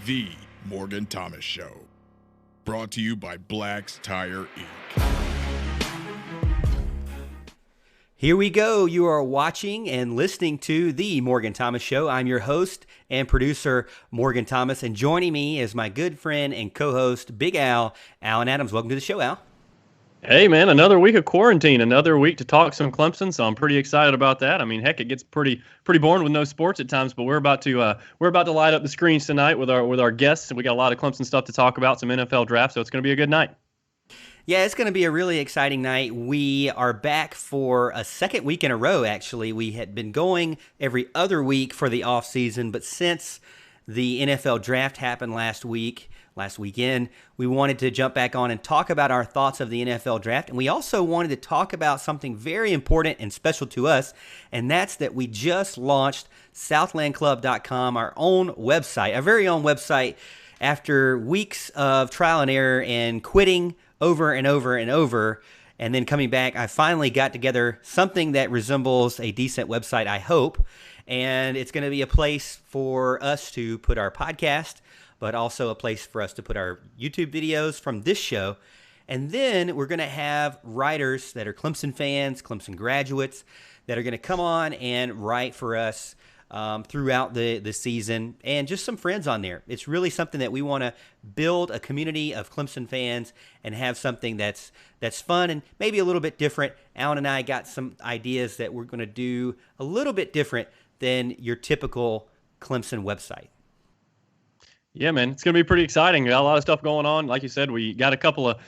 The Morgan Thomas Show. Brought to you by Black's Tire Inc. Here we go. You are watching and listening to The Morgan Thomas Show. I'm your host and producer, Morgan Thomas, and joining me is my good friend and co-host, Big Al, Alan Adams. Welcome to the show, Al. Hey, man, another week of quarantine, another week to talk some Clemson, so I'm pretty excited about that. I mean, heck, it gets pretty boring with no sports at times, but we're about to light up the screens tonight with our guests, and we got a lot of Clemson stuff to talk about, some NFL draft, so it's going to be a good night. Yeah, it's going to be a really exciting night. We are back for a second week in a row, actually. We had been going every other week for the off season, but since the NFL draft happened last weekend, we wanted to jump back on and talk about our thoughts of the NFL draft. And we also wanted to talk about something very important and special to us, and that's that we just launched southlandclub.com, our own website, our very own website. After weeks of trial and error and quitting over and over and over, and then coming back, I finally got together something that resembles a decent website, I hope. And it's going to be a place for us to put our podcast, but also a place for us to put our YouTube videos from this show. And then we're going to have writers that are Clemson fans, Clemson graduates, that are going to come on and write for us throughout the season, and just some friends on there. It's really something that we want to build a community of Clemson fans and have something that's fun and maybe a little bit different. Alan and I got some ideas that we're going to do a little bit different than your typical Clemson website. Yeah, man, it's going to be pretty exciting. We got a lot of stuff going on. Like you said, we got a couple of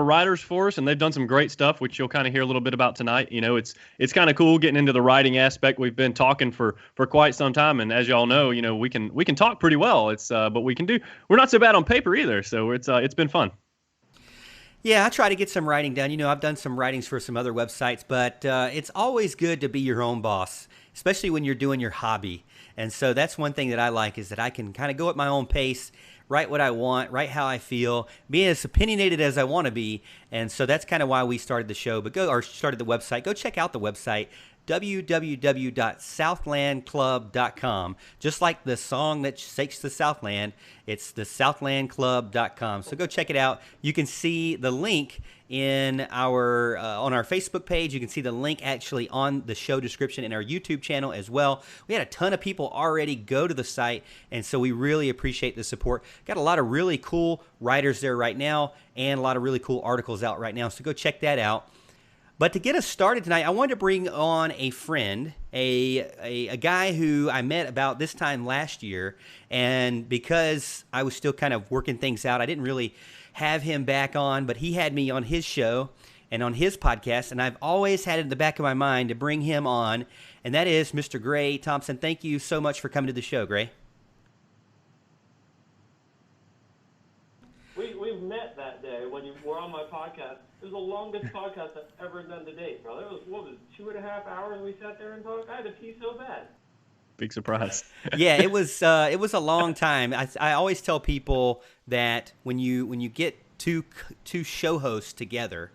writers for us, and they've done some great stuff, which you'll kind of hear a little bit about tonight. You know, it's kind of cool getting into the writing aspect. We've been talking for quite some time, and as y'all know, you know, we can talk pretty well. But we're not so bad on paper either. So it's been fun. Yeah, I try to get some writing done. You know, I've done some writings for some other websites, but it's always good to be your own boss, especially when you're doing your hobby. And so that's one thing that I like, is that I can kind of go at my own pace, write what I want, write how I feel, be as opinionated as I want to be. And so that's kind of why we started the show, started the website. Go check out the website, www.southlandclub.com. Just like the song that shakes the Southland, it's the southlandclub.com. So go check it out. You can see the link in our on our Facebook page. You can see the link actually on the show description in our YouTube channel as well. We had a ton of people already go to the site, and so we really appreciate the support. Got a lot of really cool writers there right now and a lot of really cool articles out right now, so go check that out. But to get us started tonight, I wanted to bring on a friend, a guy who I met about this time last year, and because I was still kind of working things out, I didn't really have him back on, but he had me on his show and on his podcast, and I've always had it in the back of my mind to bring him on, and that is Mr. Gray Thompson. Thank you so much for coming to the show, Gray. We've met that day when you were on my podcast. It was the longest podcast I've ever done to date, brother. It was, 2.5 hours we sat there and talked? I had to pee so bad. Big surprise. Yeah, it was a long time. I always tell people that when you get two show hosts together,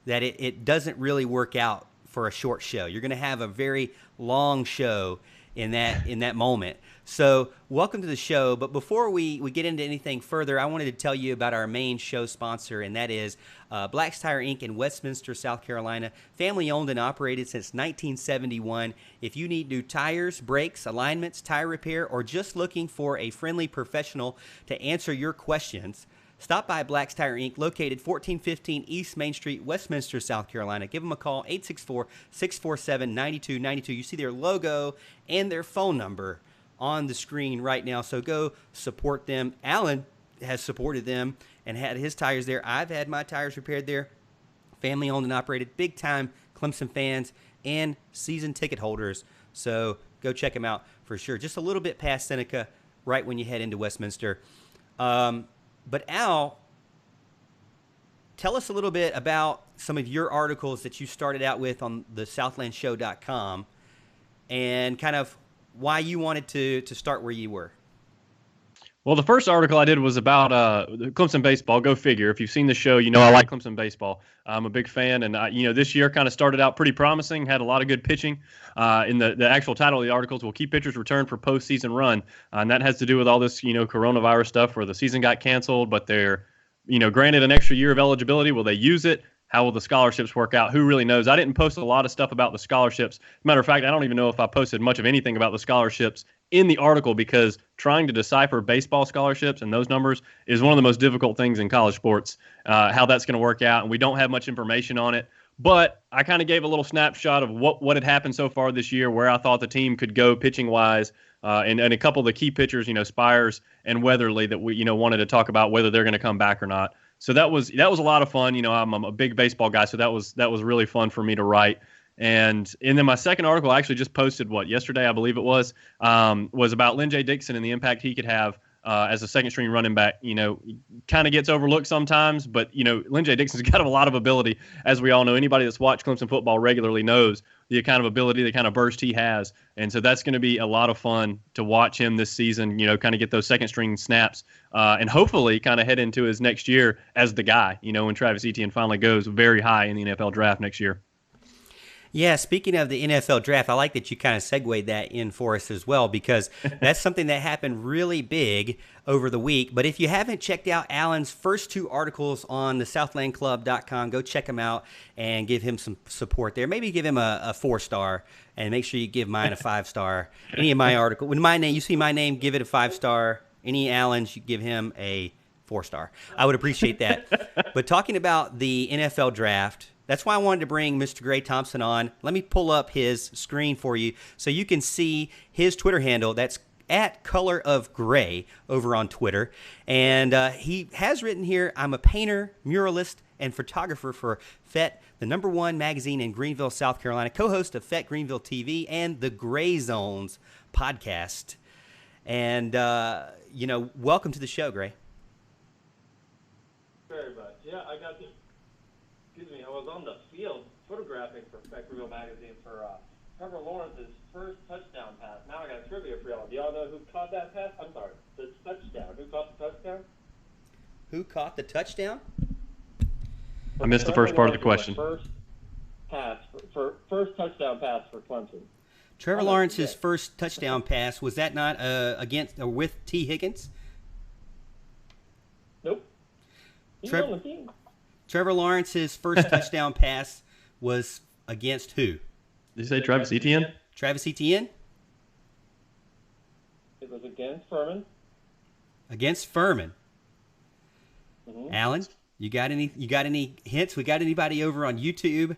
that it doesn't really work out for a short show. You're going to have a very long show in that moment. So welcome to the show. But before we get into anything further, I wanted to tell you about our main show sponsor, and that is Black's Tire Inc. in Westminster, South Carolina. Family owned and operated since 1971. If you need new tires, brakes, alignments, tire repair, or just looking for a friendly professional to answer your questions, stop by Black's Tire Inc., located 1415 East Main Street, Westminster, South Carolina. Give them a call, 864-647-9292. You see their logo and their phone number on the screen right now, so go support them. Alan has supported them and had his tires there. I've had my tires repaired there. Family owned and operated, big time Clemson fans and season ticket holders, so go check them out for sure. Just a little bit past Seneca, right when you head into Westminster. But Al, tell us a little bit about some of your articles that you started out with on the southlandshow.com and kind of why you wanted to start where you were. Well, the first article I did was about Clemson Baseball. Go figure. If you've seen the show, you know I like Clemson Baseball. I'm a big fan, and this year kind of started out pretty promising. Had a lot of good pitching. In the actual title of the articles, will keep pitchers return for postseason run, and that has to do with all this coronavirus stuff where the season got canceled, but they're granted an extra year of eligibility. Will they use it? How will the scholarships work out? Who really knows? I didn't post a lot of stuff about the scholarships. Matter of fact, I don't even know if I posted much of anything about the scholarships in the article, because trying to decipher baseball scholarships and those numbers is one of the most difficult things in college sports, how that's going to work out. And we don't have much information on it. But I kind of gave a little snapshot of what had happened so far this year, where I thought the team could go pitching-wise, and a couple of the key pitchers, Spires and Weatherly, that we wanted to talk about whether they're going to come back or not. So that was a lot of fun. I'm a big baseball guy, so that was really fun for me to write. And then my second article I actually just posted yesterday, I believe it was about Lindsey Dixon and the impact he could have as a second string running back. Kind of gets overlooked sometimes, but Lindsey Dixon's got a lot of ability, as we all know. Anybody that's watched Clemson football regularly knows the kind of ability, the kind of burst he has. And so that's going to be a lot of fun to watch him this season, kind of get those second string snaps and hopefully kind of head into his next year as the guy, when Travis Etienne finally goes very high in the NFL draft next year. Yeah, speaking of the NFL draft, I like that you kind of segued that in for us as well, because that's something that happened really big over the week. But if you haven't checked out Alan's first two articles on the southlandclub.com, go check them out and give him some support there. Maybe give him a 4-star, and make sure you give mine a 5-star. Any of my articles, when you see my name, give it a 5-star. Any Alan's, you give him a 4-star. I would appreciate that. But talking about the NFL draft, that's why I wanted to bring Mr. Gray Thompson on. Let me pull up his screen for you so you can see his Twitter handle. That's @colorofgray over on Twitter. And he has written here, I'm a painter, muralist, and photographer for FET, the #1 magazine in Greenville, South Carolina, co-host of FET Greenville TV and the Gray Zones podcast. And, welcome to the show, Gray. Very much. Yeah, I was on the field photographing for FET Greenville magazine for Trevor Lawrence's first touchdown pass. Now I got a trivia for y'all. Do y'all know who caught that pass? I'm sorry, the touchdown. Who caught the touchdown? Who caught the touchdown? I missed the first part of the question. First pass first touchdown pass for Clemson. Trevor Lawrence's first touchdown pass, was that not against or with T. Higgins? Nope. He's on the team. Trevor Lawrence's first touchdown pass was against who? Did you say Travis Etienne? Travis Etienne? It was against Furman. Against Furman. Mm-hmm. Alan, you got any hints? We got anybody over on YouTube?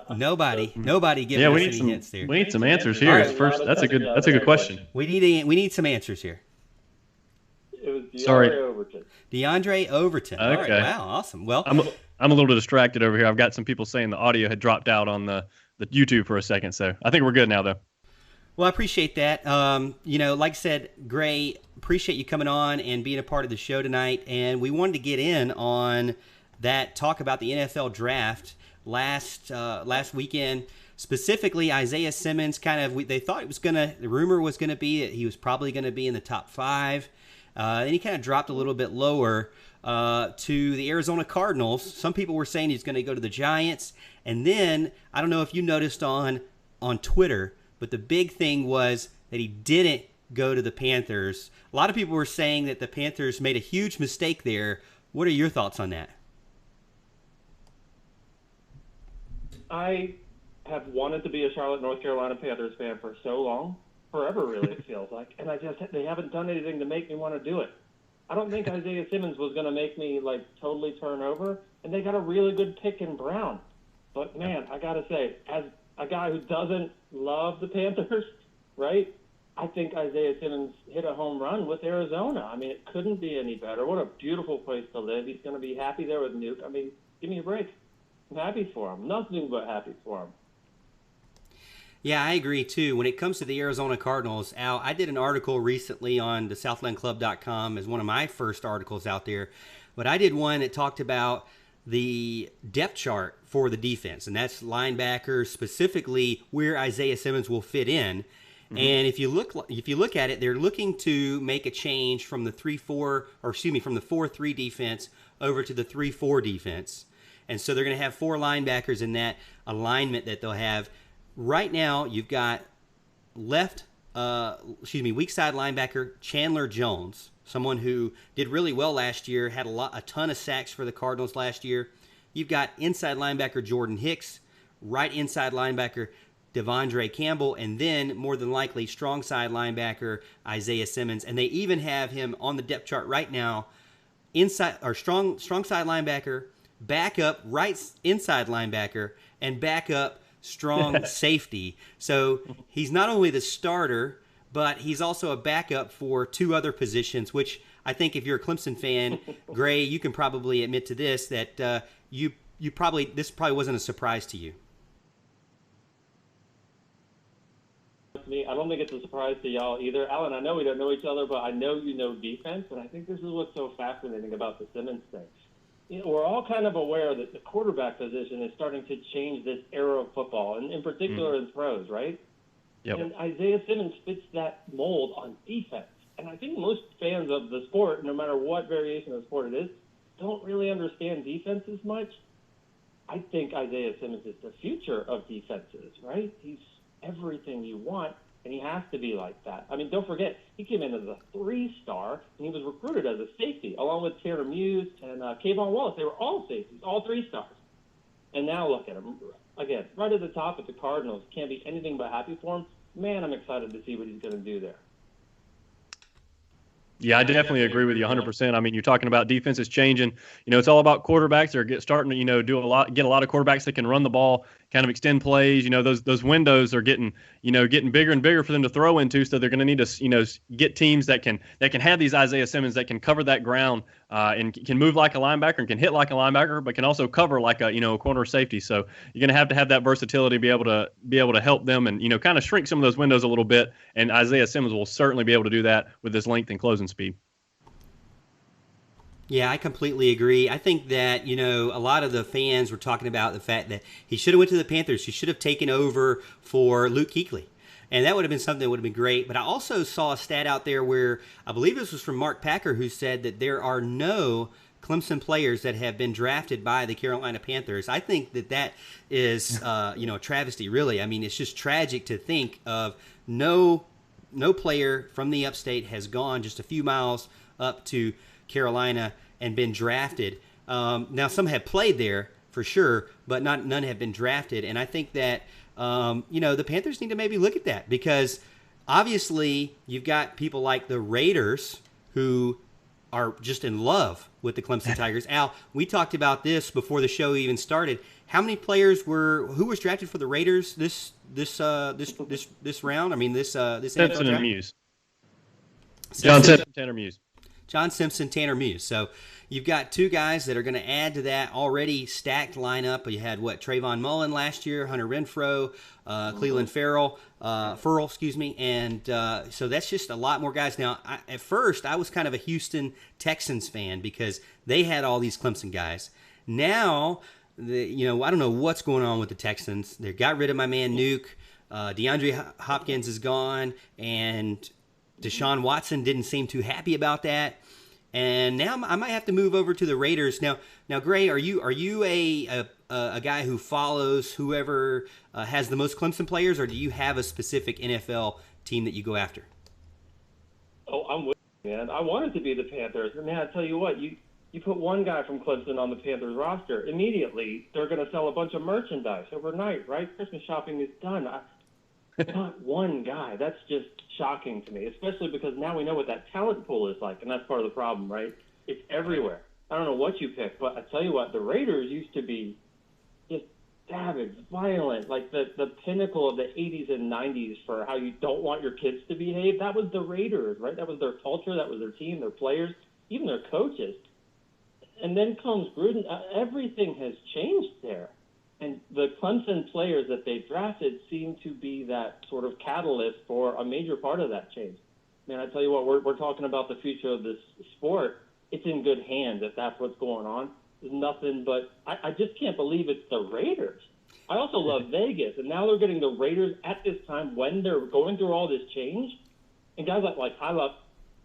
Nobody giving us any hints there. We need some answers here. Right. First, that's a good question. We need some answers here. It was DeAndre Overton. DeAndre Overton. Okay. All right. Wow, awesome. Well, I'm a little bit distracted over here. I've got some people saying the audio had dropped out on the YouTube for a second, so I think we're good now, though. Well, I appreciate that. Like I said, Gray, appreciate you coming on and being a part of the show tonight. And we wanted to get in on that talk about the NFL draft last weekend. Specifically, Isaiah Simmons, they thought the rumor was going to be that he was probably going to be in the top 5. And he kind of dropped a little bit lower to the Arizona Cardinals. Some people were saying he's going to go to the Giants. And then, I don't know if you noticed on Twitter, but the big thing was that he didn't go to the Panthers. A lot of people were saying that the Panthers made a huge mistake there. What are your thoughts on that? I have wanted to be a Charlotte, North Carolina Panthers fan for so long. Forever, really, it feels like. And they haven't done anything to make me want to do it. I don't think Isaiah Simmons was going to make me, totally turn over. And they got a really good pick in Brown. But, man, I got to say, as a guy who doesn't love the Panthers, right, I think Isaiah Simmons hit a home run with Arizona. I mean, it couldn't be any better. What a beautiful place to live. He's going to be happy there with Nuke. I mean, give me a break. I'm happy for him. Nothing but happy for him. Yeah, I agree, too. When it comes to the Arizona Cardinals, Al, I did an article recently on the southlandclub.com as one of my first articles out there. But I did one that talked about the depth chart for the defense, and that's linebackers, specifically where Isaiah Simmons will fit in. Mm-hmm. And if you look at it, they're looking to make a change from the 4-3 defense over to the 3-4 defense. And so they're going to have 4 linebackers in that alignment that they'll have. Right now, you've got weak side linebacker Chandler Jones, someone who did really well last year, had a ton of sacks for the Cardinals last year. You've got inside linebacker Jordan Hicks, right inside linebacker Devondre Campbell, and then more than likely strong side linebacker Isaiah Simmons. And they even have him on the depth chart right now, inside or strong side linebacker, backup right inside linebacker, and backup strong safety. So he's not only the starter, but he's also a backup for 2 other positions, which I think if you're a Clemson fan, Gray, you can probably admit to this, that this probably wasn't a surprise to you. I don't think it's a surprise to y'all either. Alan, I know we don't know each other, but I know you know defense, and I think this is what's so fascinating about the Simmons thing. We're all kind of aware that the quarterback position is starting to change this era of football, and in particular in pros, right? Yep. And Isaiah Simmons fits that mold on defense. And I think most fans of the sport, no matter what variation of the sport it is, don't really understand defense as much. I think Isaiah Simmons is the future of defenses, right? He's everything you want, and he has to be like that. I mean, don't forget, he came in as a 3-star, and he was recruited as a safety, along with Tanner Muse and Kayvon Wallace. They were all safeties, all 3-stars. And now look at him. Again, right at the top at the Cardinals. Can't be anything but happy for him. Man, I'm excited to see what he's going to do there. Yeah, I definitely agree with you 100%. I mean, you're talking about defenses changing. It's all about quarterbacks. They're starting to, get a lot of quarterbacks that can run the ball, kind of extend plays. Those windows are getting bigger and bigger for them to throw into. So they're going to need to, get teams that can have these Isaiah Simmons that can cover that ground and can move like a linebacker and can hit like a linebacker, but can also cover like a corner safety. So you're going to have that versatility to be able to help them and kind of shrink some of those windows a little bit. And Isaiah Simmons will certainly be able to do that with his length and closing speed. Yeah, I completely agree. I think that, a lot of the fans were talking about the fact that he should have went to the Panthers. He should have taken over for Luke Kuechly. And that would have been something that would have been great. But I also saw a stat out there where I believe this was from Mark Packer, who said that there are no Clemson players that have been drafted by the Carolina Panthers. I think that is, a travesty, really. I mean, it's just tragic to think of no player from the upstate has gone just a few miles up to Carolina and been drafted. Now, some have played there for sure, but none have been drafted. And I think that, the Panthers need to maybe look at that, because obviously you've got people like the Raiders who are just in love with the Clemson Tigers. Al, we talked about this before the show even started. How many players who was drafted for the Raiders this round? I mean, this Simpson and Muse. John Simpson, Tanner Muse. John Simpson, Tanner Muse. So you've got two guys that are going to add to that already stacked lineup. You had Trayvon Mullen last year, Hunter Renfrow, Cleveland Farrell, and so that's just a lot more guys. Now, at first, I was kind of a Houston Texans fan because they had all these Clemson guys. Now, I don't know what's going on with the Texans. They got rid of my man Nuke. DeAndre Hopkins is gone, and Deshaun Watson didn't seem too happy about that. And now I might have to move over to the Raiders. Now, Gray, are you a guy who follows whoever has the most Clemson players, or do you have a specific NFL team that you go after? Oh, I'm with you, man. I want it to be the Panthers. And, man, I tell you what, you put one guy from Clemson on the Panthers roster, immediately they're going to sell a bunch of merchandise overnight, right? Christmas shopping is done. Not one guy. That's just shocking to me, especially because now we know what that talent pool is like, and that's part of the problem, right? It's everywhere. I don't know what you pick, but I tell you what, the Raiders used to be just savage, violent, like the pinnacle of the 80s and 90s for how you don't want your kids to behave. That was the Raiders, right? That was their culture. That was their team, their players, even their coaches. And then comes Gruden. Everything has changed there. And the Clemson players that they drafted seem to be that sort of catalyst for a major part of that change. Man, I tell you what, we're talking about the future of this sport. It's in good hands if that's what's going on. There's nothing but I just can't believe it's the Raiders. I also love Vegas, and now they're getting the Raiders at this time when they're going through all this change. And guys like I love,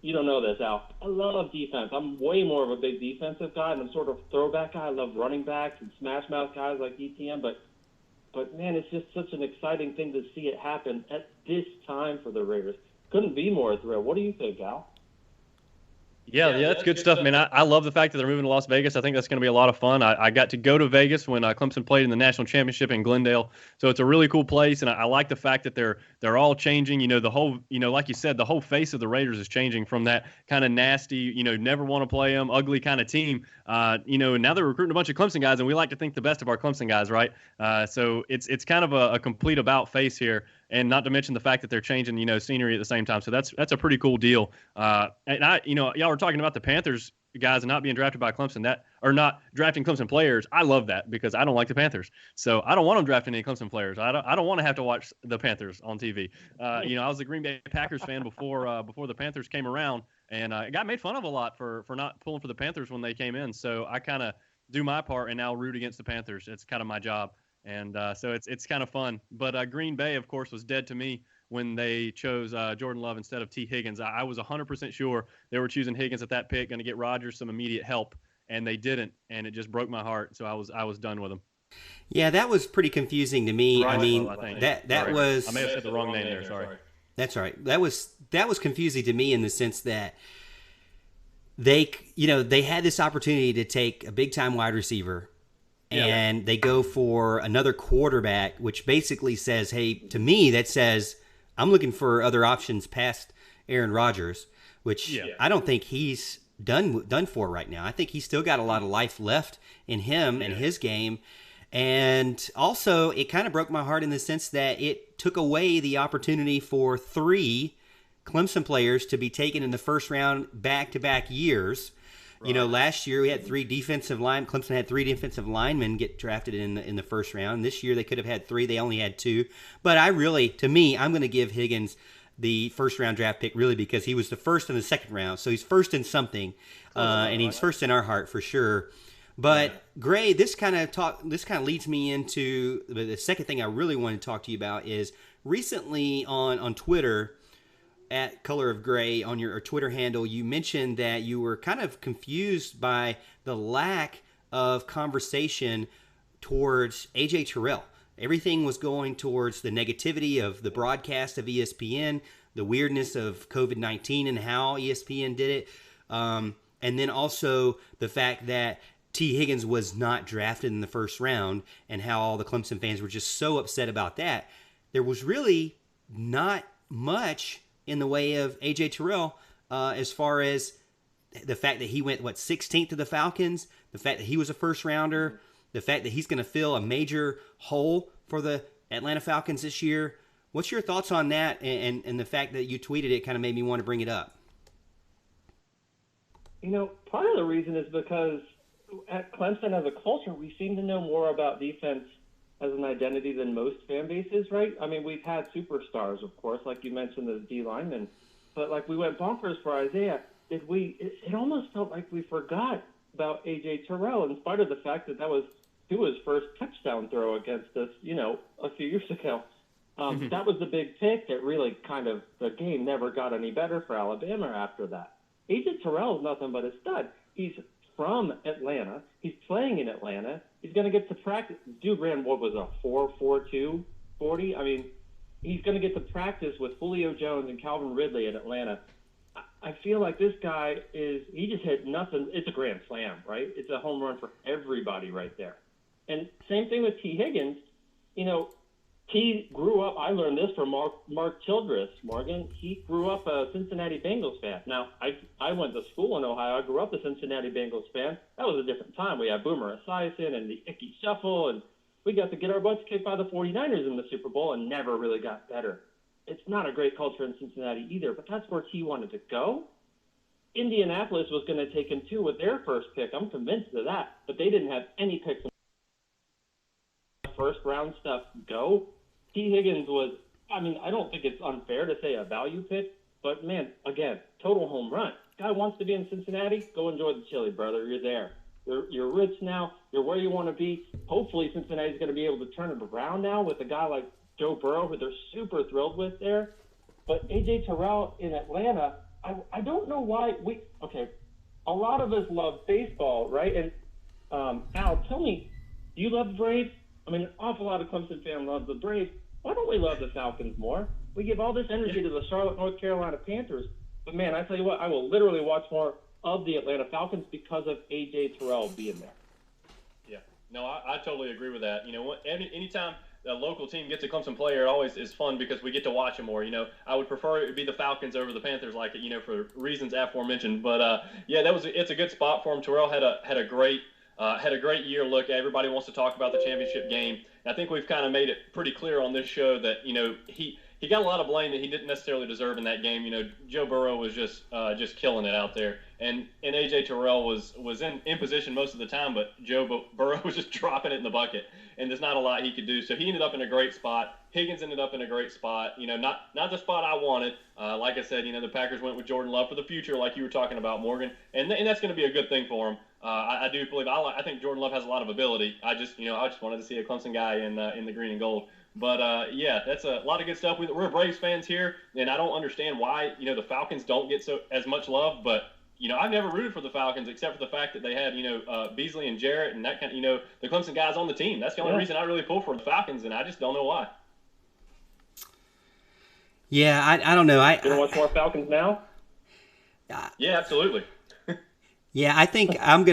you don't know this, Al, I love defense. I'm way more of a big defensive guy, and I'm sort of throwback guy. I love running backs and smash mouth guys like ETN, but man, it's just such an exciting thing to see it happen at this time for the Raiders. Couldn't be more thrilled. What do you think, Al? Yeah, that's good stuff, man. I love the fact that they're moving to Las Vegas. I think that's going to be a lot of fun. I got to go to Vegas when Clemson played in the national championship in Glendale, so it's a really cool place. And I like the fact that they're all changing. The whole, like you said, the whole face of the Raiders is changing from that kind of nasty, never want to play them, ugly kind of team. And now they're recruiting a bunch of Clemson guys, and we like to think the best of our Clemson guys, right? So it's kind of a complete about face here. And not to mention the fact that they're changing, scenery at the same time. So that's a pretty cool deal. And y'all were talking about the Panthers guys and not being drafted by Clemson, or not drafting Clemson players. I love that because I don't like the Panthers. So I don't want them drafting any Clemson players. I don't want to have to watch the Panthers on TV. I was a Green Bay Packers fan before the Panthers came around, and I got made fun of a lot for not pulling for the Panthers when they came in. So I kind of do my part and now root against the Panthers. It's kind of my job. And so it's kind of fun. But Green Bay, of course, was dead to me when they chose Jordan Love instead of T. Higgins. I was 100% sure they were choosing Higgins at that pick, going to get Rodgers some immediate help, and they didn't, and it just broke my heart. So I was done with them. Yeah, that was pretty confusing to me. Right. I mean, I that was. I may have said the wrong name there. Sorry. That's all right. That was confusing to me in the sense that they had this opportunity to take a big time wide receiver. And they go for another quarterback, which basically says, hey, to me, that says I'm looking for other options past Aaron Rodgers, which I don't think he's done for right now. I think he's still got a lot of life left in him and his game. And also, it kind of broke my heart in the sense that it took away the opportunity for 3 Clemson players to be taken in the first round back-to-back years. Right. Last year we had 3 defensive linemen. Clemson had 3 defensive linemen get drafted in the first round. This year they could have had 3. They only had 2. But I'm going to give Higgins the first round draft pick really because he was the first in the second round. So he's first in something, and he's first in our heart for sure. But Gray, this kind of leads me into the second thing I really want to talk to you about is recently on Twitter. at Color of Gray on your Twitter handle, you mentioned that you were kind of confused by the lack of conversation towards A.J. Terrell. Everything was going towards the negativity of the broadcast of ESPN, the weirdness of COVID-19 and how ESPN did it, and then also the fact that T. Higgins was not drafted in the first round and how all the Clemson fans were just so upset about that. There was really not much in the way of A.J. Terrell as far as the fact that he went, 16th to the Falcons, the fact that he was a first rounder, the fact that he's going to fill a major hole for the Atlanta Falcons this year. What's your thoughts on that and the fact that you tweeted it kind of made me want to bring it up? Part of the reason is because at Clemson as a culture, we seem to know more about defense as an identity than most fan bases, right? I mean, we've had superstars, of course, like you mentioned, the D linemen, but like we went bonkers for Isaiah. It almost felt like we forgot about A.J. Terrell, in spite of the fact that was Tua's first touchdown throw against us, a few years ago. That was the big pick that really the game never got any better for Alabama after that. A.J. Terrell is nothing but a stud. He's from Atlanta. He's playing in Atlanta. He's going to get to practice. Dude ran, what was a 4.42 40? I mean, he's going to get to practice with Julio Jones and Calvin Ridley in Atlanta. I feel like this guy he just hit nothing. It's a grand slam, right? It's a home run for everybody right there. And same thing with T. Higgins. T grew up, I learned this from Mark Childress, Morgan. He grew up a Cincinnati Bengals fan. Now, I went to school in Ohio. I grew up a Cincinnati Bengals fan. That was a different time. We had Boomer Esiason and the Ickey Shuffle, and we got to get our butts kicked by the 49ers in the Super Bowl and never really got better. It's not a great culture in Cincinnati either, but that's where T wanted to go. Indianapolis was going to take him too with their first pick. I'm convinced of that, but they didn't have any picks in the first round stuff go. T. Higgins was, I don't think it's unfair to say a value pick, but man, again, total home run. Guy wants to be in Cincinnati, go enjoy the chili, brother. You're there. You're rich now. You're where you want to be. Hopefully Cincinnati's going to be able to turn it around now with a guy like Joe Burrow, who they're super thrilled with there. But A.J. Terrell in Atlanta, I don't know why a lot of us love baseball, right? And Al, tell me, do you love the Braves? An awful lot of Clemson fans love the Braves. Why don't we love the Falcons more? We give all this energy to the Charlotte, North Carolina Panthers. But, man, I tell you what, I will literally watch more of the Atlanta Falcons because of A.J. Terrell being there. Yeah. No, I totally agree with that. Anytime a local team gets a Clemson player, it always is fun because we get to watch them more. I would prefer it to be the Falcons over the Panthers, for reasons aforementioned. But, it's a good spot for him. Terrell had a great year. Look, everybody wants to talk about the championship game. And I think we've kind of made it pretty clear on this show that, he got a lot of blame that he didn't necessarily deserve in that game. Joe Burrow was just killing it out there. And A.J. Terrell was in position most of the time, but Joe Burrow was just dropping it in the bucket. And there's not a lot he could do. So he ended up in a great spot. Higgins ended up in a great spot. Not the spot I wanted. Like I said, the Packers went with Jordan Love for the future, like you were talking about, Morgan. And that's going to be a good thing for him. I do believe I think Jordan Love has a lot of ability. I just wanted to see a Clemson guy in the green and gold. But that's a lot of good stuff. We're Braves fans here, and I don't understand why the Falcons don't get as much love. But I've never rooted for the Falcons except for the fact that they had Beasley and Jarrett and that kind of the Clemson guys on the team. That's the only reason I really pull for the Falcons, and I just don't know why. Yeah, I don't know. You want to watch more Falcons now? Yeah, absolutely. Yeah, I think I'm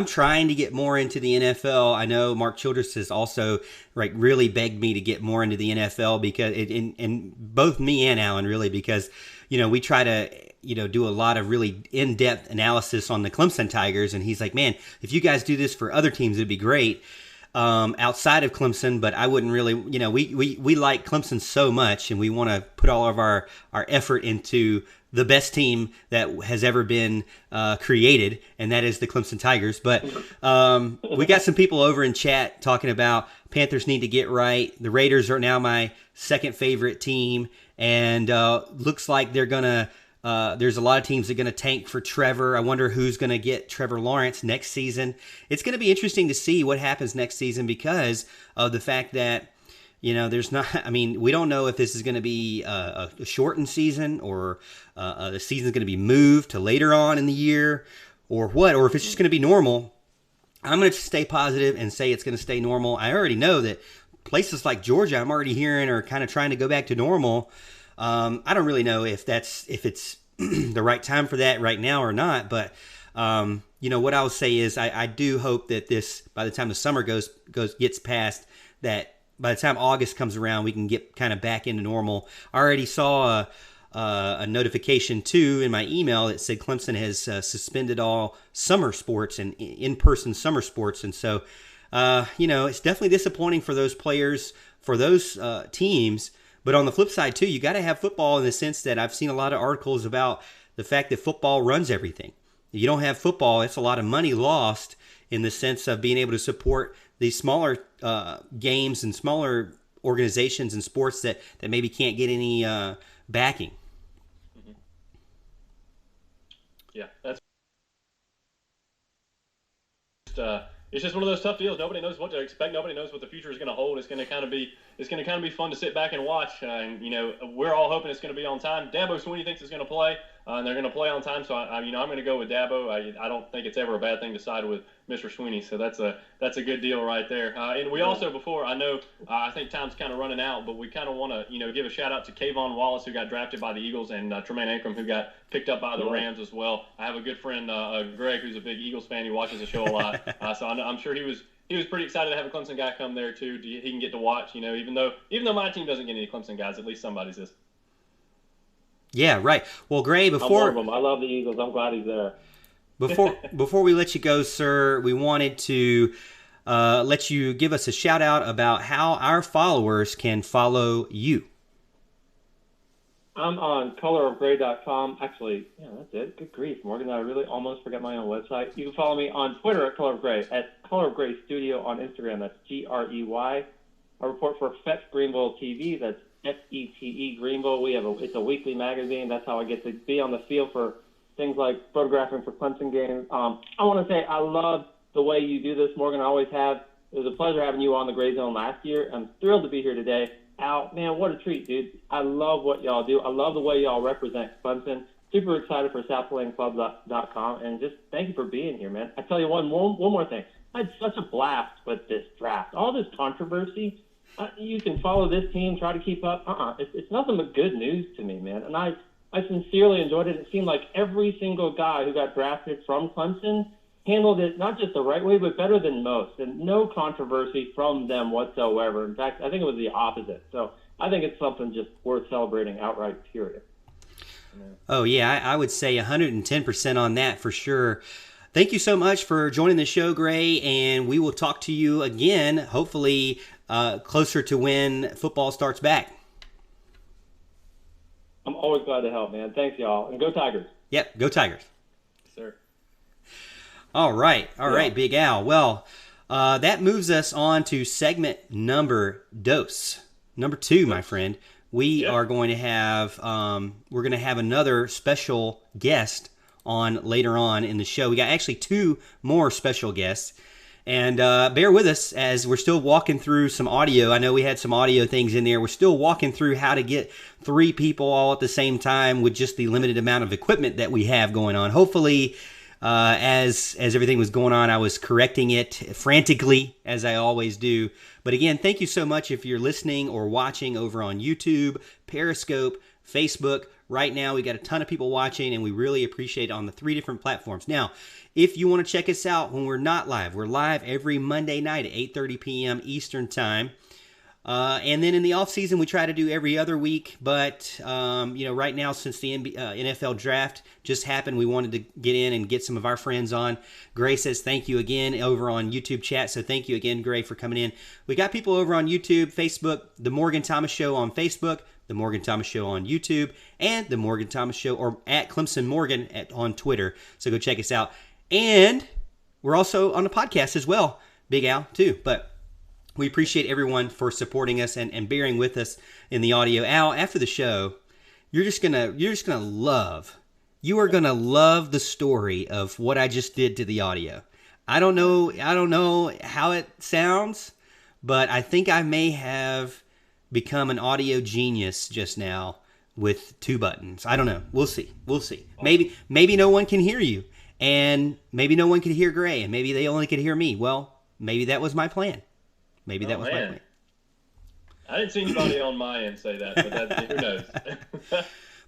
trying to get more into the NFL. I know Mark Childress has also really begged me to get more into the NFL because and both me and Alan really, because, we try to, do a lot of really in-depth analysis on the Clemson Tigers. And he's like, man, if you guys do this for other teams, it'd be great. Outside of Clemson, but I wouldn't really, we like Clemson so much and we want to put all of our effort into the best team that has ever been created, and that is the Clemson Tigers. But we got some people over in chat talking about Panthers need to get right. The Raiders are now my second favorite team, and looks like they're going to there's a lot of teams that are going to tank for Trevor. I wonder who's going to get Trevor Lawrence next season. It's going to be interesting to see what happens next season because of the fact that there's not. I mean, we don't know if this is going to be a shortened season or the season's going to be moved to later on in the year or what, or if it's just going to be normal. I'm going to stay positive and say it's going to stay normal. I already know that places like Georgia, I'm already hearing are kind of trying to go back to normal. I don't really know if it's the right time for that right now or not, but what I'll say is I do hope that this, by the time the summer gets past, that by the time August comes around, we can get kind of back into normal. I already saw a notification too in my email that said Clemson has suspended all summer sports and in-person summer sports, and so it's definitely disappointing for those players, for those teams. But on the flip side too, you got to have football in the sense that I've seen a lot of articles about the fact that football runs everything. If you don't have football, it's a lot of money lost in the sense of being able to support these smaller games and smaller organizations and sports that maybe can't get any backing. Mm-hmm. Yeah, that's it's just one of those tough deals. Nobody knows what to expect. Nobody knows what the future is going to hold. It's going to kind of be fun to sit back and watch. And we're all hoping it's going to be on time. Dabo Swinney thinks it's going to play, and they're going to play on time. So I'm going to go with Dabo. I don't think it's ever a bad thing to side with Mr. Swinney. So that's a good deal right there. And we also, before I think time's kind of running out, but we kind of want to give a shout out to Kayvon Wallace, who got drafted by the Eagles, and Tremaine Ankrum, who got picked up by the Rams as well. I have a good friend, Greg, who's a big Eagles fan. He watches the show a lot, so I'm sure he was pretty excited to have a Clemson guy come there too. He can get to watch, even though my team doesn't get any Clemson guys, at least somebody's is. Yeah, right. Well, Gray, I'm one of them. I love the Eagles. I'm glad he's there. Before we let you go, sir, we wanted to let you give us a shout out about how our followers can follow you. I'm on colorofgray.com. Actually, yeah, that's it. Good grief, Morgan. I really almost forgot my own website. You can follow me on Twitter at Color of Gray, at Color of Gray Studio on Instagram. That's Grey. I report for FET Greenville TV. That's FETE Greenville. It's a weekly magazine. That's how I get to be on the field for things like photographing for Clemson games. I want to say I love the way you do this, Morgan. I always have. It was a pleasure having you on the Gray Zone last year. I'm thrilled to be here today. Al, man, what a treat, dude. I love what y'all do. I love the way y'all represent Clemson. Super excited for SouthLaneClub.com, and just thank you for being here, man. I tell you one more thing. I had such a blast with this draft. All this controversy, you can follow this team, try to keep up. It's nothing but good news to me, man. And I sincerely enjoyed it. It seemed like every single guy who got drafted from Clemson handled it not just the right way, but better than most, and no controversy from them whatsoever. In fact, I think it was the opposite. So I think it's something just worth celebrating outright, period. Oh, yeah, I would say 110% on that for sure. Thank you so much for joining the show, Gray, and we will talk to you again, hopefully closer to when football starts back. I'm always glad to help, man. Thanks, y'all. And go Tigers. Yep, go Tigers. Sir. All right, Big Al. Well, that moves us on to segment number 2, my friend. We are going to have we're going to have another special guest on later on in the show. We got actually 2 more special guests, and bear with us as we're still walking through some audio. I know we had some audio things in there. We're still walking through how to get 3 people all at the same time with just the limited amount of equipment that we have going on. Hopefully. As everything was going on, I was correcting it frantically, as I always do. But again, thank you so much if you're listening or watching over on YouTube, Periscope, Facebook. Right now, we got a ton of people watching, and we really appreciate it on the 3 different platforms. Now, if you want to check us out when we're not live, we're live every Monday night at 8:30 p.m. Eastern Time. And then in the off season, we try to do every other week. But, right now, since the NFL draft just happened, we wanted to get in and get some of our friends on. Gray says thank you again over on YouTube chat. So thank you again, Gray, for coming in. We got people over on YouTube, Facebook, The Morgan Thomas Show on Facebook, The Morgan Thomas Show on YouTube, and The Morgan Thomas Show or at Clemson Morgan on Twitter. So go check us out. And we're also on the podcast as well, Big Al, too. But we appreciate everyone for supporting us and bearing with us in the audio. Al, after the show, you are gonna love the story of what I just did to the audio. I don't know how it sounds, but I think I may have become an audio genius just now with 2 buttons. I don't know. We'll see. Maybe no one can hear you, and maybe no one could hear Gray, and maybe they only could hear me. Well, maybe that was my plan. My plan. I didn't see anybody on my end say that, but who knows?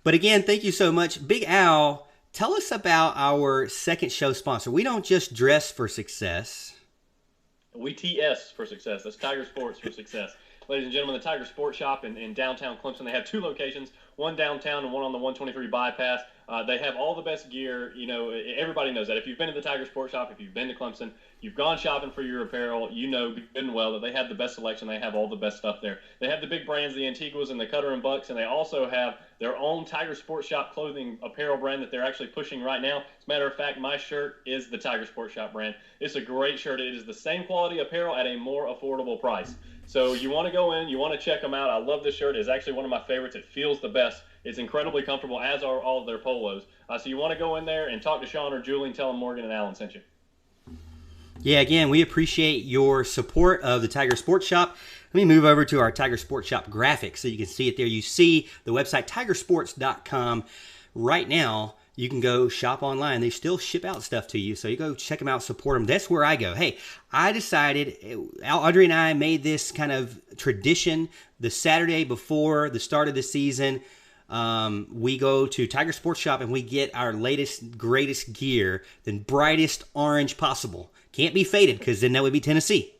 But again, thank you so much. Big Al, tell us about our second show sponsor. We don't just dress for success. We TS for success. That's Tiger Sports for success. Ladies and gentlemen, the Tiger Sports Shop in downtown Clemson. They have 2 locations, one downtown and one on the 123 bypass. They have all the best gear. You know, everybody knows that. If you've been to the Tiger Sports Shop, if you've been to Clemson, you've gone shopping for your apparel, you know good and well that they have the best selection. They have all the best stuff there. They have the big brands, the Antiguas and the Cutter and Bucks, and they also have their own Tiger Sports Shop clothing apparel brand that they're actually pushing right now. As a matter of fact, my shirt is the Tiger Sports Shop brand. It's a great shirt. It is the same quality apparel at a more affordable price. So you want to go in, you want to check them out. I love this shirt. It's actually one of my favorites. It feels the best. It's incredibly comfortable, as are all of their polos. So you want to go in there and talk to Sean or Julie and tell them Morgan and Alan sent you. Yeah, again, we appreciate your support of the Tiger Sports Shop. Let me move over to our Tiger Sports Shop graphics so you can see it there. You see the website tigersports.com. Right now, you can go shop online. They still ship out stuff to you, so you go check them out, support them. That's where I go. Hey, I decided, Audrey and I made this kind of tradition the Saturday before the start of the season. We go to Tiger Sports Shop and we get our latest, greatest gear, the brightest orange possible. Can't be faded because then that would be Tennessee.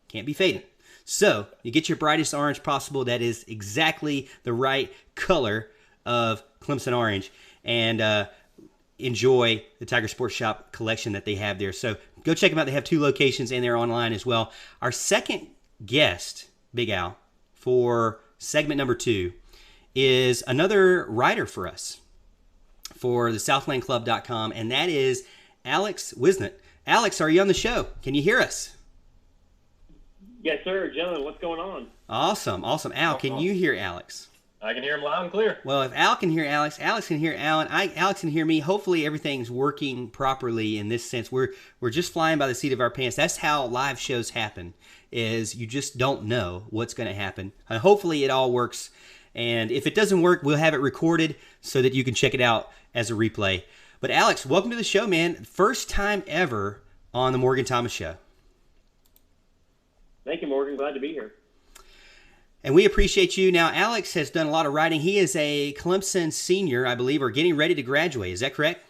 Can't be faded. So you get your brightest orange possible. That is exactly the right color of Clemson orange. And enjoy the Tiger Sports Shop collection that they have there. So go check them out. They have 2 locations and they're online as well. Our second guest, Big Al, for segment number 2 is another writer for us for the southlandclub.com, and that is Alex Wisdeth. Alex, are you on the show? Can you hear us? Yes, sir. Gentlemen, what's going on? Awesome. Al, can you hear Alex? I can hear him loud and clear. Well, if Al can hear Alex can hear Alan, Alex can hear me. Hopefully everything's working properly in this sense. We're just flying by the seat of our pants. That's how live shows happen, is you just don't know what's going to happen. Hopefully it all works. And if it doesn't work, we'll have it recorded so that you can check it out as a replay. But Alex, welcome to the show, man. First time ever on the Morgan Thomas Show. Thank you, Morgan. Glad to be here. And we appreciate you. Now, Alex has done a lot of writing. He is a Clemson senior, I believe, or getting ready to graduate. Is that correct?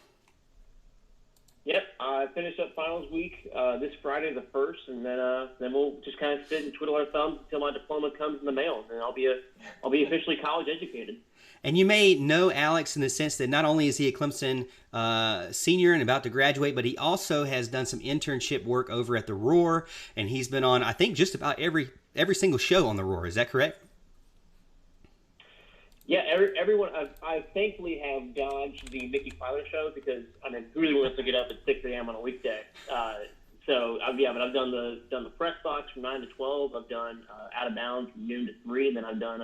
Yep. I finished up finals week this Friday, the 1st, and then we'll just kind of sit and twiddle our thumbs until my diploma comes in the mail, and I'll be officially college educated. And you may know Alex in the sense that not only is he a Clemson senior and about to graduate, but he also has done some internship work over at the Roar, and he's been on, I think, just about every single show on the Roar. Is that correct? Yeah, everyone. I thankfully have dodged the Mickey Filer show because who really wants to get up at 6 a.m. on a weekday? But I've done the press box from 9 to 12. I've done Out of Bounds from noon to 3, and then I've done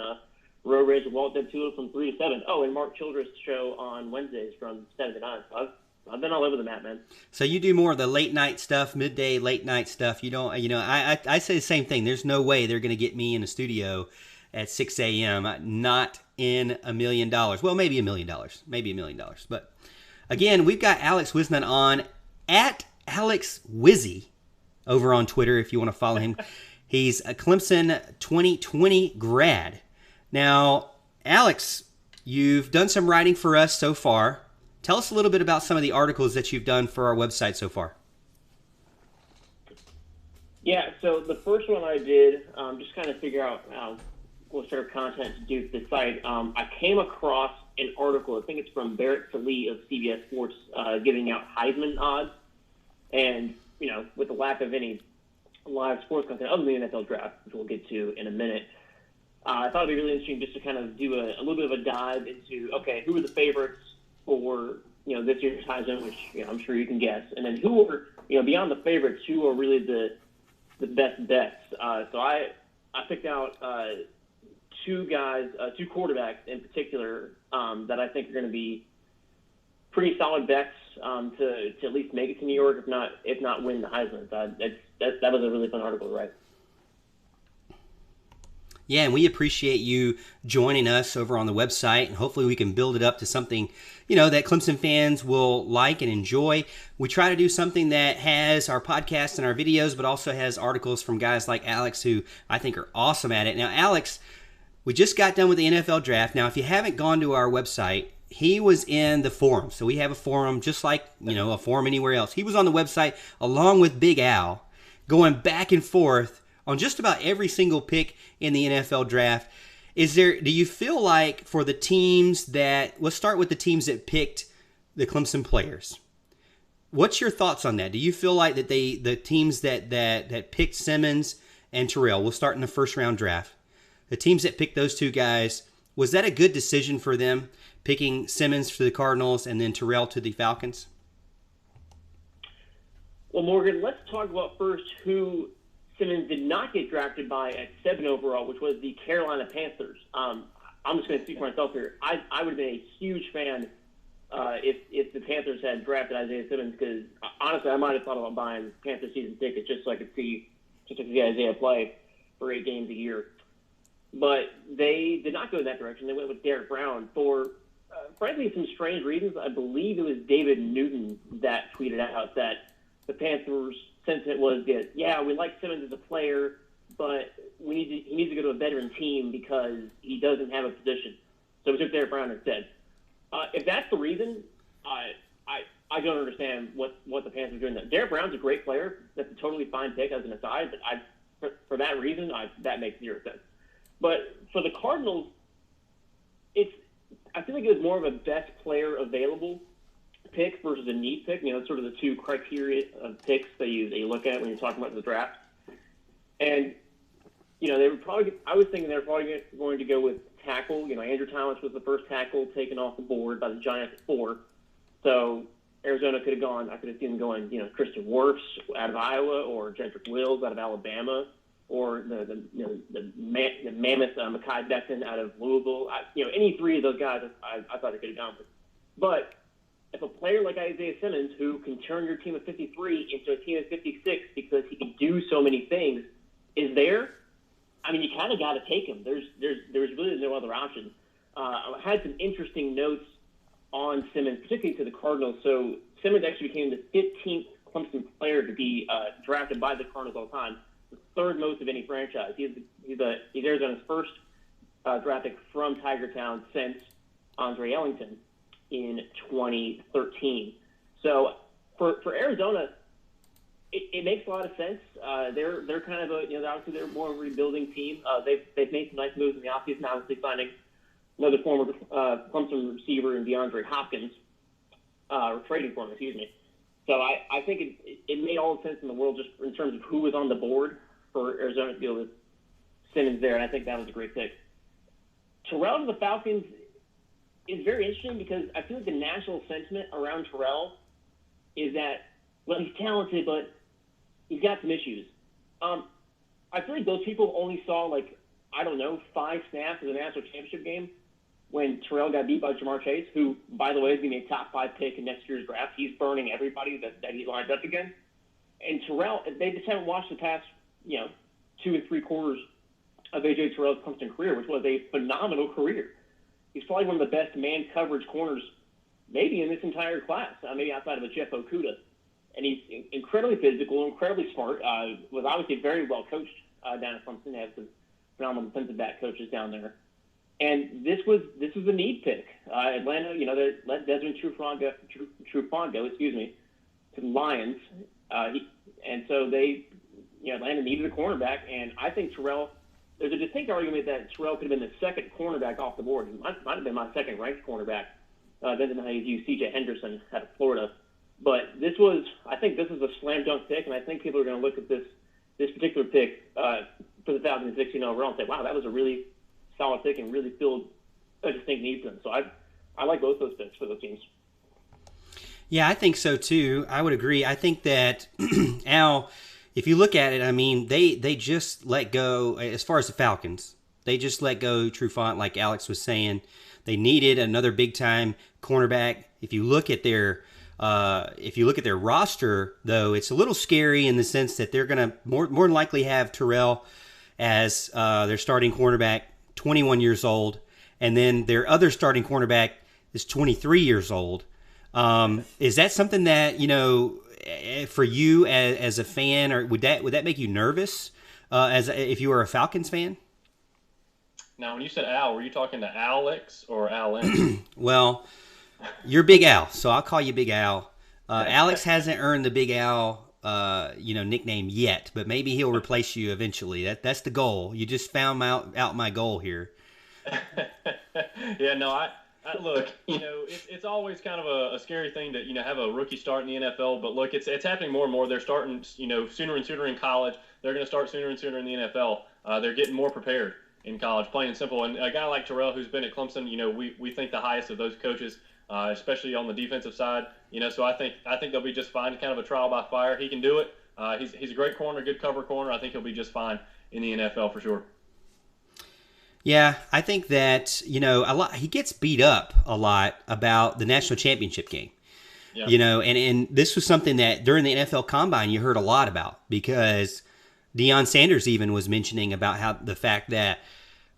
Road Rage with Walt Deptula from 3 to 7. Oh, and Mark Childress' show on Wednesdays from 7 to 9. So I've been all over the map, man. So you do more of the late night stuff, midday, late night stuff. You don't, I say the same thing. There's no way they're going to get me in the studio at 6 a.m. Not in $1 million. Well, maybe $1 million. Maybe $1 million. But again, we've got Alex Wisdeth on at Alex Wizzy over on Twitter if you want to follow him. He's a Clemson 2020 grad. Now, Alex, you've done some writing for us so far. Tell us a little bit about some of the articles that you've done for our website so far. Yeah, so the first one I did, just kind of figure out what sort of content to do for the site. I came across an article, I think it's from Barrett Salee of CBS Sports, giving out Heisman odds. And, with the lack of any live sports content other than the NFL draft, which we'll get to in a minute, I thought it'd be really interesting just to kind of do a little bit of a dive into, okay, who are the favorites for, this year's Heisman, which, I'm sure you can guess. And then who are, beyond the favorites, who are really the best bets. So I picked out two quarterbacks in particular that I think are going to be pretty solid bets to at least make it to New York, if not win the Heisman. That was a really fun article to write. Yeah, and we appreciate you joining us over on the website, and hopefully we can build it up to something, that Clemson fans will like and enjoy. We try to do something that has our podcast and our videos, but also has articles from guys like Alex, who I think are awesome at it. Now, Alex, we just got done with the NFL draft. Now, if you haven't gone to our website, he was in the forum. So we have a forum just like, a forum anywhere else. He was on the website along with Big Al, going back and forth on just about every single pick in the NFL draft. Do you feel like for the teams let's start with the teams that picked the Clemson players. What's your thoughts on that? Do you feel like that the teams that picked Simmons and Terrell, we'll start in the first round draft, the teams that picked those two guys, was that a good decision for them, picking Simmons to the Cardinals and then Terrell to the Falcons? Well, Morgan, let's talk about first who Simmons did not get drafted by at 7 overall, which was the Carolina Panthers. I'm just going to speak for myself here. I would have been a huge fan if the Panthers had drafted Isaiah Simmons, because honestly, I might have thought about buying Panther season tickets just so I could see Isaiah play for 8 games a year. But they did not go in that direction. They went with Derek Brown for, frankly, some strange reasons. I believe it was David Newton that tweeted out that the Panthers' sentiment was that, yeah, we like Simmons as a player, but he needs to go to a veteran team because he doesn't have a position. So we took Derek Brown instead. If that's the reason, I don't understand what the Panthers are doing there. Derek Brown's a great player. That's a totally fine pick as an aside, but for that reason, that makes zero sense. But for the Cardinals, I feel like it was more of a best player available pick versus a need pick. Sort of the two criteria of picks that you look at when you're talking about the draft. And, I was thinking they were probably going to go with tackle. Andrew Thomas was the first tackle taken off the board by the Giants at 4. So Arizona could have gone, I could have seen them going, Christian Wirfs out of Iowa or Jedrick Wills out of Alabama, or the mammoth Mekhi Becton out of Louisville. Any three of those guys I thought they could have gone with. But if a player like Isaiah Simmons, who can turn your team of 53 into a team of 56 because he can do so many things, is there, you kind of got to take him. There's really no other option. I had some interesting notes on Simmons, particularly to the Cardinals. So Simmons actually became the 15th Clemson player to be drafted by the Cardinals all time, the third most of any franchise. He's Arizona's first draft pick from Tiger Town since Andre Ellington in 2013. So for Arizona, it makes a lot of sense. They're kind of obviously they're more of a rebuilding team. They've made some nice moves in the offseason, obviously signing another former Clemson receiver in DeAndre Hopkins, or trading for him, excuse me. So I think it made all the sense in the world just in terms of who was on the board for Arizona to deal with Simmons there, and I think that was a great pick. Terrell to the Falcons is very interesting because I feel like the national sentiment around Terrell is that, well, he's talented, but he's got some issues. I feel like those people only saw, 5 snaps of the national championship game when Terrell got beat by Jamar Chase, who, by the way, is going to be a top 5 pick in next year's draft. He's burning everybody that he lines up against. And Terrell, they just haven't watched the past, 2 and 3 quarters of A.J. Terrell's Clemson career, which was a phenomenal career. He's probably one of the best man coverage corners maybe in this entire class, maybe outside of a Jeff Okuda. And he's incredibly physical, incredibly smart, was obviously very well coached down at Clemson. They have some phenomenal defensive back coaches down there. And this was a need pick. Atlanta, they let Desmond Trufant go, to the Lions. And so Atlanta needed a cornerback. And I think Terrell, there's a distinct argument that Terrell could have been the second cornerback off the board. He might have been my second ranked cornerback. Then I used C.J. Henderson out of Florida. But I think this is a slam dunk pick, and I think people are going to look at this particular pick for the 2016 overall and say, wow, that was a really solid pick and really filled a distinct need for them. So I like both those picks for those teams. Yeah, I think so too. I would agree. I think that, Al, if you look at it, they just let go, as far as the Falcons, they just let go Trufant, like Alex was saying. They needed another big-time cornerback. If you look at their roster, though, it's a little scary in the sense that they're going to more than likely have Terrell as their starting cornerback, 21 years old, and then their other starting cornerback is 23 years old. Is that something that, for you as a fan, or would that make you nervous if you were a Falcons fan? Now, when you said Al, were you talking to Alex or Alan? Well, you're Big Al, so I'll call you Big Al. Alex hasn't earned the Big Al, nickname yet, but maybe he'll replace you eventually. That's the goal. You just found out my goal here. Yeah, no, I look, it's always kind of a scary thing to, have a rookie start in the NFL. But look, it's happening more and more. They're starting, sooner and sooner in college. They're going to start sooner and sooner in the NFL. They're getting more prepared in college, plain and simple. And a guy like Terrell, who's been at Clemson, we think the highest of those coaches, especially on the defensive side. So I think they'll be just fine. Kind of a trial by fire. He can do it. He's a great corner, good cover corner. I think he'll be just fine in the NFL for sure. Yeah, I think that, he gets beat up a lot about the national championship game. Yeah. And this was something that during the NFL Combine you heard a lot about, because Deion Sanders even was mentioning about how the fact that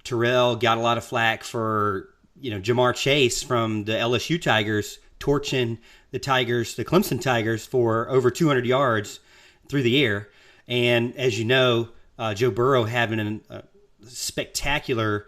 Terrell got a lot of flack for, Jamar Chase from the LSU Tigers torching the Clemson Tigers for over 200 yards through the air. And as you know, Joe Burrow having a spectacular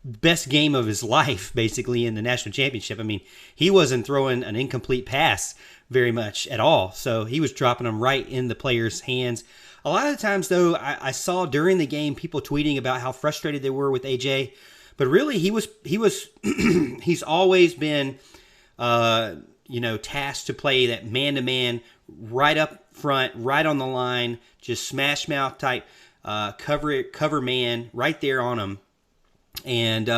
best game of his life, basically, in the national championship. I mean, he wasn't throwing an incomplete pass very much at all. So he was dropping them right in the players' hands. A lot of the times, though, I saw during the game people tweeting about how frustrated they were with AJ, but really he's always been, tasked to play that man-to-man right up front, right on the line, just smash mouth type cover man right there on him. And,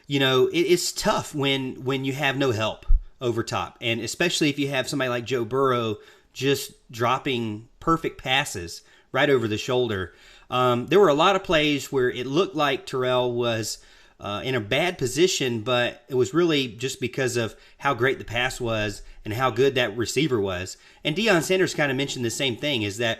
it's tough when you have no help over top. And especially if you have somebody like Joe Burrow just dropping perfect passes right over the shoulder. There were a lot of plays where it looked like Terrell was in a bad position, but it was really just because of how great the pass was and how good that receiver was. And Deion Sanders kind of mentioned the same thing, is that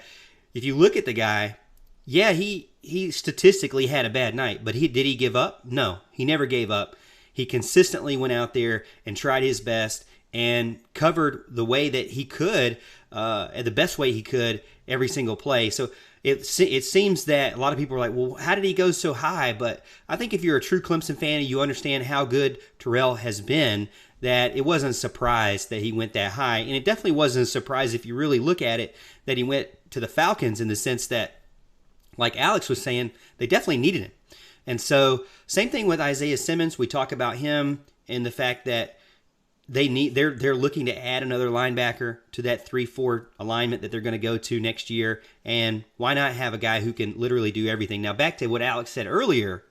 if you look at the guy, yeah, he statistically had a bad night, but did he give up? No, he never gave up. He consistently went out there and tried his best and covered the way that he could, the best way he could, every single play. So it seems that a lot of people are like, well, how did he go so high? But I think if you're a true Clemson fan and you understand how good Terrell has been, that it wasn't a surprise that he went that high. And it definitely wasn't a surprise if you really look at it that he went to the Falcons, in the sense that, like Alex was saying, they definitely needed him. And so same thing with Isaiah Simmons. We talk about him and the fact that they're looking to add another linebacker to that 3-4 alignment that they're going to go to next year. And why not have a guy who can literally do everything? Now, back to what Alex said earlier,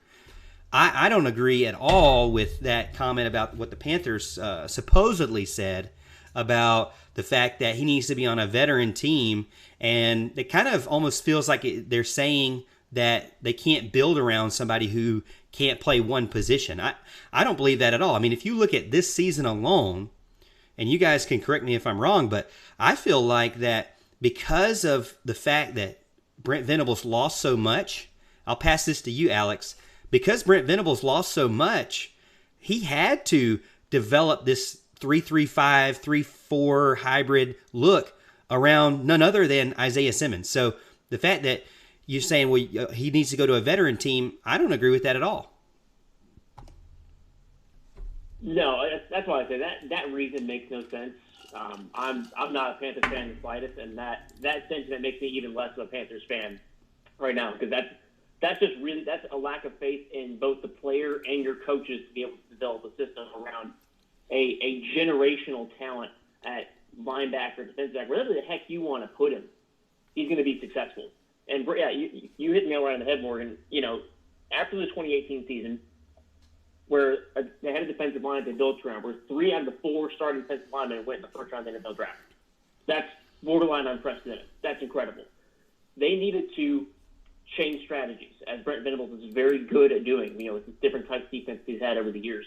I don't agree at all with that comment about what the Panthers supposedly said about the fact that he needs to be on a veteran team. And it kind of almost feels like they're saying that they can't build around somebody who can't play one position. I don't believe that at all. I mean, if you look at this season alone, and you guys can correct me if I'm wrong, but I feel like that because of the fact that Brent Venables lost so much, I'll pass this to you, Alex. Because Brent Venables lost so much, he had to develop this 3-3-5, 3-4 hybrid look around none other than Isaiah Simmons. So the fact that you're saying, well, he needs to go to a veteran team, I don't agree with that at all. No, that's why I say that reason makes no sense. I'm not a Panthers fan in the slightest, and that sentiment makes me even less of a Panthers fan right now, because that's a lack of faith in both the player and your coaches to be able to develop a system around a generational talent at linebacker, defensive back, wherever the heck you want to put him. He's going to be successful. And yeah, you hit the nail right on the head, Morgan. After the 2018 season, where they had a defensive line they built around, where 3 out of the 4 starting defensive linemen went in the first round of the NFL draft. That's borderline unprecedented. That's incredible. They needed to change strategies, as Brent Venables is very good at doing, with the different types of defense he's had over the years.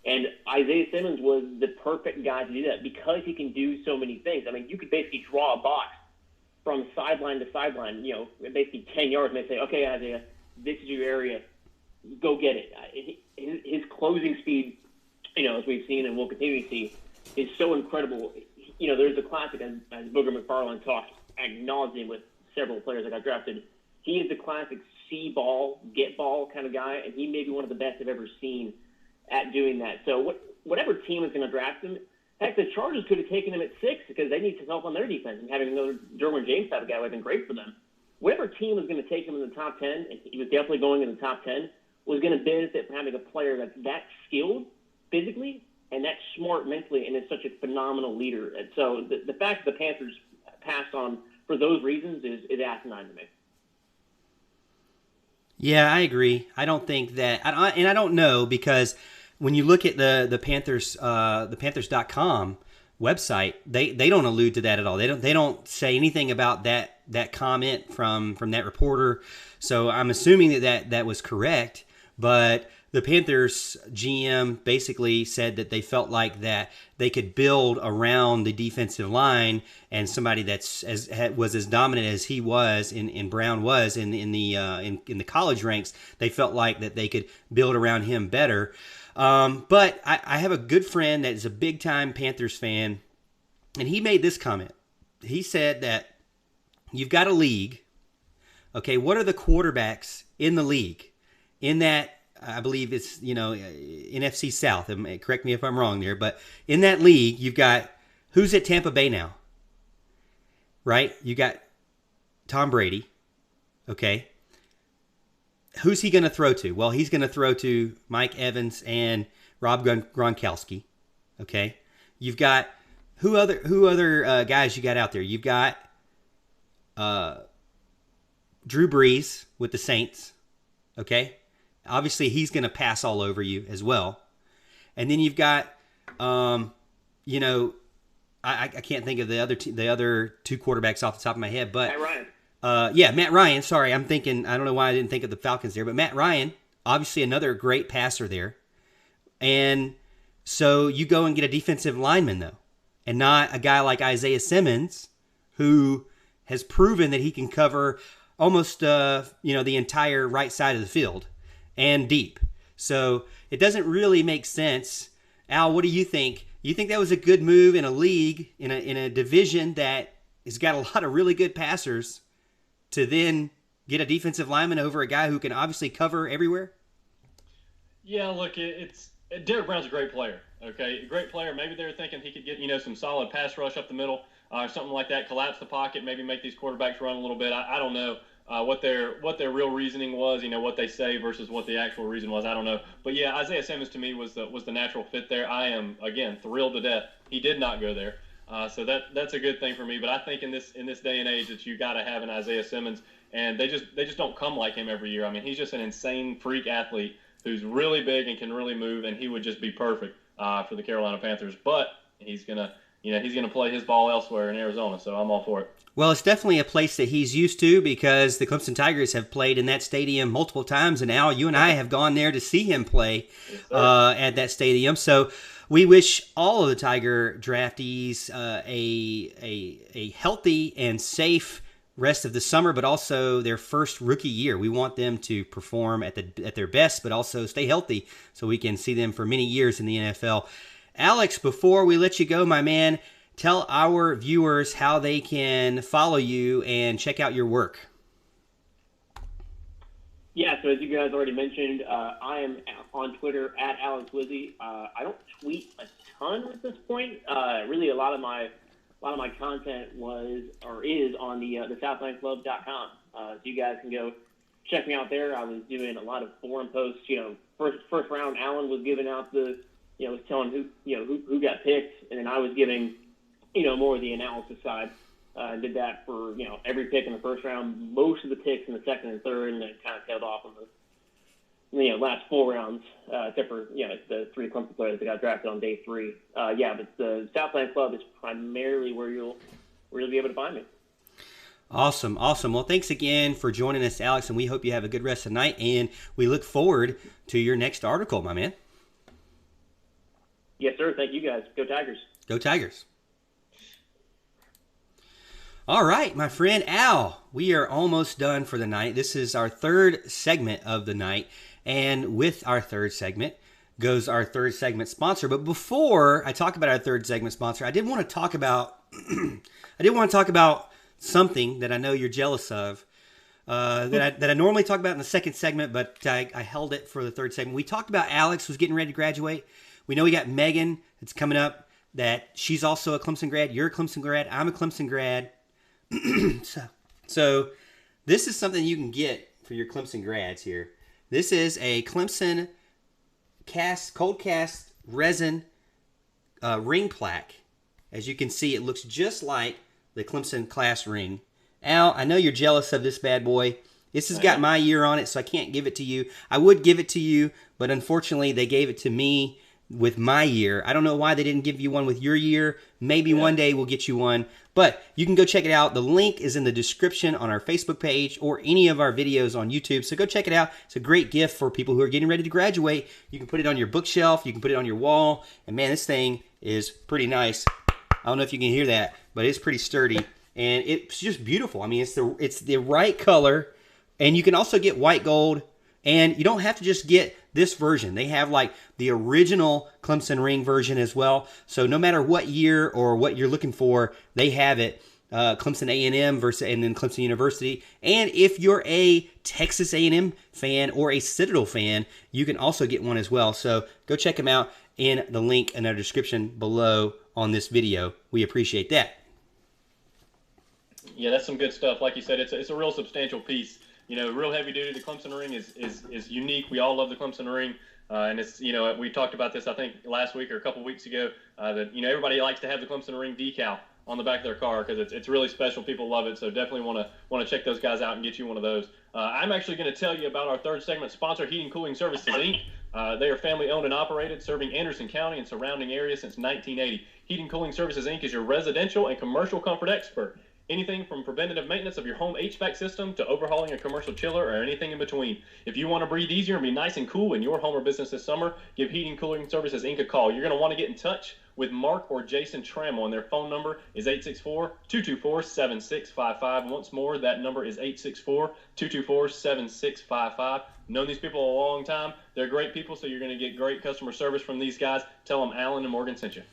And Isaiah Simmons was the perfect guy to do that because he can do so many things. I mean, you could basically draw a box from sideline to sideline, basically 10 yards, and they say, okay, Isaiah, this is your area, go get it. His closing speed, as we've seen and will continue to see, is so incredible. There's a classic, as Booger McFarland talked ad nauseum with several players that got drafted. He is the classic see ball, get ball kind of guy, and he may be one of the best I've ever seen at doing that. So whatever team is going to draft him, heck, the Chargers could have taken him at 6 because they need some help on their defense, and having another Derwin James type of guy would have been great for them. Whatever team was going to take him in the top 10, and he was definitely going in the top 10, was going to benefit from having a player that's that skilled physically and that smart mentally and is such a phenomenal leader. And so the fact that the Panthers passed on for those reasons is asinine to me. Yeah, I agree. I don't think that, and I don't know, because when you look at the Panthers, the Panthers.com website, they don't allude to that at all. They don't say anything about that comment from that reporter. So I'm assuming that was correct. But the Panthers GM basically said that they felt like that they could build around the defensive line, and somebody was as dominant as he was in Brown was in the college ranks. They felt like that they could build around him better. But I have a good friend that is a big time Panthers fan, and he made this comment. He said that you've got a league. Okay, what are the quarterbacks in the league? In that, I believe it's, NFC South. Correct me if I'm wrong there. But in that league, you've got, who's at Tampa Bay now? Right? You got Tom Brady. Okay. Who's he going to throw to? Well, he's going to throw to Mike Evans and Rob Gronkowski. Okay. You've got, who other guys you got out there? You've got Drew Brees with the Saints. Okay. Obviously, he's going to pass all over you as well. And then you've got, I can't think of the other two quarterbacks off the top of my head, but Matt Ryan. Matt Ryan. Sorry, I'm thinking. I don't know why I didn't think of the Falcons there, but Matt Ryan, obviously another great passer there. And so you go and get a defensive lineman though, and not a guy like Isaiah Simmons, who has proven that he can cover almost the entire right side of the field and deep. So it doesn't really make sense. Al, what do you think? You think that was a good move in a league, in a division that has got a lot of really good passers, to then get a defensive lineman over a guy who can obviously cover everywhere? Yeah, look, Derek Brown's a great player. Okay, a great player. Maybe they were thinking he could get some solid pass rush up the middle, or something like that. Collapse the pocket, maybe make these quarterbacks run a little bit. I don't know. What their real reasoning was, what they say versus what the actual reason was, I don't know. But yeah, Isaiah Simmons to me was the natural fit there. I am, again, thrilled to death he did not go there. So that's a good thing for me. But I think in this day and age that you got to have an Isaiah Simmons, and they just don't come like him every year. I mean, he's just an insane freak athlete who's really big and can really move, and he would just be perfect for the Carolina Panthers. But he's gonna play his ball elsewhere in Arizona, so I'm all for it. Well, it's definitely a place that he's used to, because the Clemson Tigers have played in that stadium multiple times, and Al, you and I have gone there to see him play at that stadium. So we wish all of the Tiger draftees a healthy and safe rest of the summer, but also their first rookie year. We want them to perform at their best, but also stay healthy so we can see them for many years in the NFL. Alex, before we let you go, my man, tell our viewers how they can follow you and check out your work. Yeah, so as you guys already mentioned, I am on Twitter at AlexWizzy. I don't tweet a ton at this point. Really, a lot of my content is on the SouthlandClub.com. So you guys can go check me out there. I was doing a lot of forum posts. First round, Alan was giving out was telling who got picked, and then I was giving more of the analysis side. Did that for every pick in the first round, most of the picks in the second and third, and then kind of tailed off on the last 4 rounds, except for the 3 Clemson players that got drafted on day 3. But the Southland Club is primarily where you'll be able to find me. Awesome. Well, thanks again for joining us, Alex, and we hope you have a good rest of the night, and we look forward to your next article, my man. Yes, sir. Thank you, guys. Go Tigers. Go Tigers. All right, my friend Al, we are almost done for the night. This is our third segment of the night, and with our third segment goes our third segment sponsor. But before I talk about our third segment sponsor, I did want to talk about something that I know you're jealous of. That I normally talk about in the second segment, but I held it for the third segment. We talked about Alex was getting ready to graduate. We know we got Megan that's coming up, that she's also a Clemson grad. You're a Clemson grad. I'm a Clemson grad. So this is something you can get for your Clemson grads here. This is a Clemson cold cast resin ring plaque. As you can see, it looks just like the Clemson class ring. Al, I know you're jealous of this bad boy. This has got my year on it, so I can't give it to you. I would give it to you, but unfortunately they gave it to me with my year. I don't know why they didn't give you one with your year. Maybe one day we'll get you one. But you can go check it out. The link is in the description on our Facebook page or any of our videos on YouTube. So go check it out. It's a great gift for people who are getting ready to graduate. You can put it on your bookshelf. You can put it on your wall. And man, this thing is pretty nice. I don't know if you can hear that, but it's pretty sturdy. And it's just beautiful. I mean, it's the right color. And you can also get white gold. And you don't have to just get this version. They have like the original Clemson ring version as well. So no matter what year or what you're looking for, they have it. Clemson A&M versus and then Clemson University. And if you're a Texas A&M fan or a Citadel fan, you can also get one as well. So go check them out in the link in our description below on this video. We appreciate that. Yeah, that's some good stuff. Like you said, it's a real substantial piece. You know, real heavy duty. The Clemson ring is unique. We all love the Clemson ring. And it's, you know, we talked about this, I think, last week or a couple weeks ago, that, you know, everybody likes to have the Clemson ring decal on the back of their car because it's really special. People love it. So definitely want to check those guys out and get you one of those. I'm actually going to tell you about our third segment sponsor, Heating Cooling Services, Inc. They are family owned and operated, serving Anderson County and surrounding areas since 1980. Heating Cooling Services, Inc. is your residential and commercial comfort expert. Anything from preventative maintenance of your home HVAC system to overhauling a commercial chiller or anything in between. If you want to breathe easier and be nice and cool in your home or business this summer, give Heating Cooling Services Inc. a call. You're going to want to get in touch with Mark or Jason Trammell, and their phone number is 864-224-7655. Once more, that number is 864-224-7655. Known these people a long time. They're great people, so you're going to get great customer service from these guys. Tell them Alan and Morgan sent you.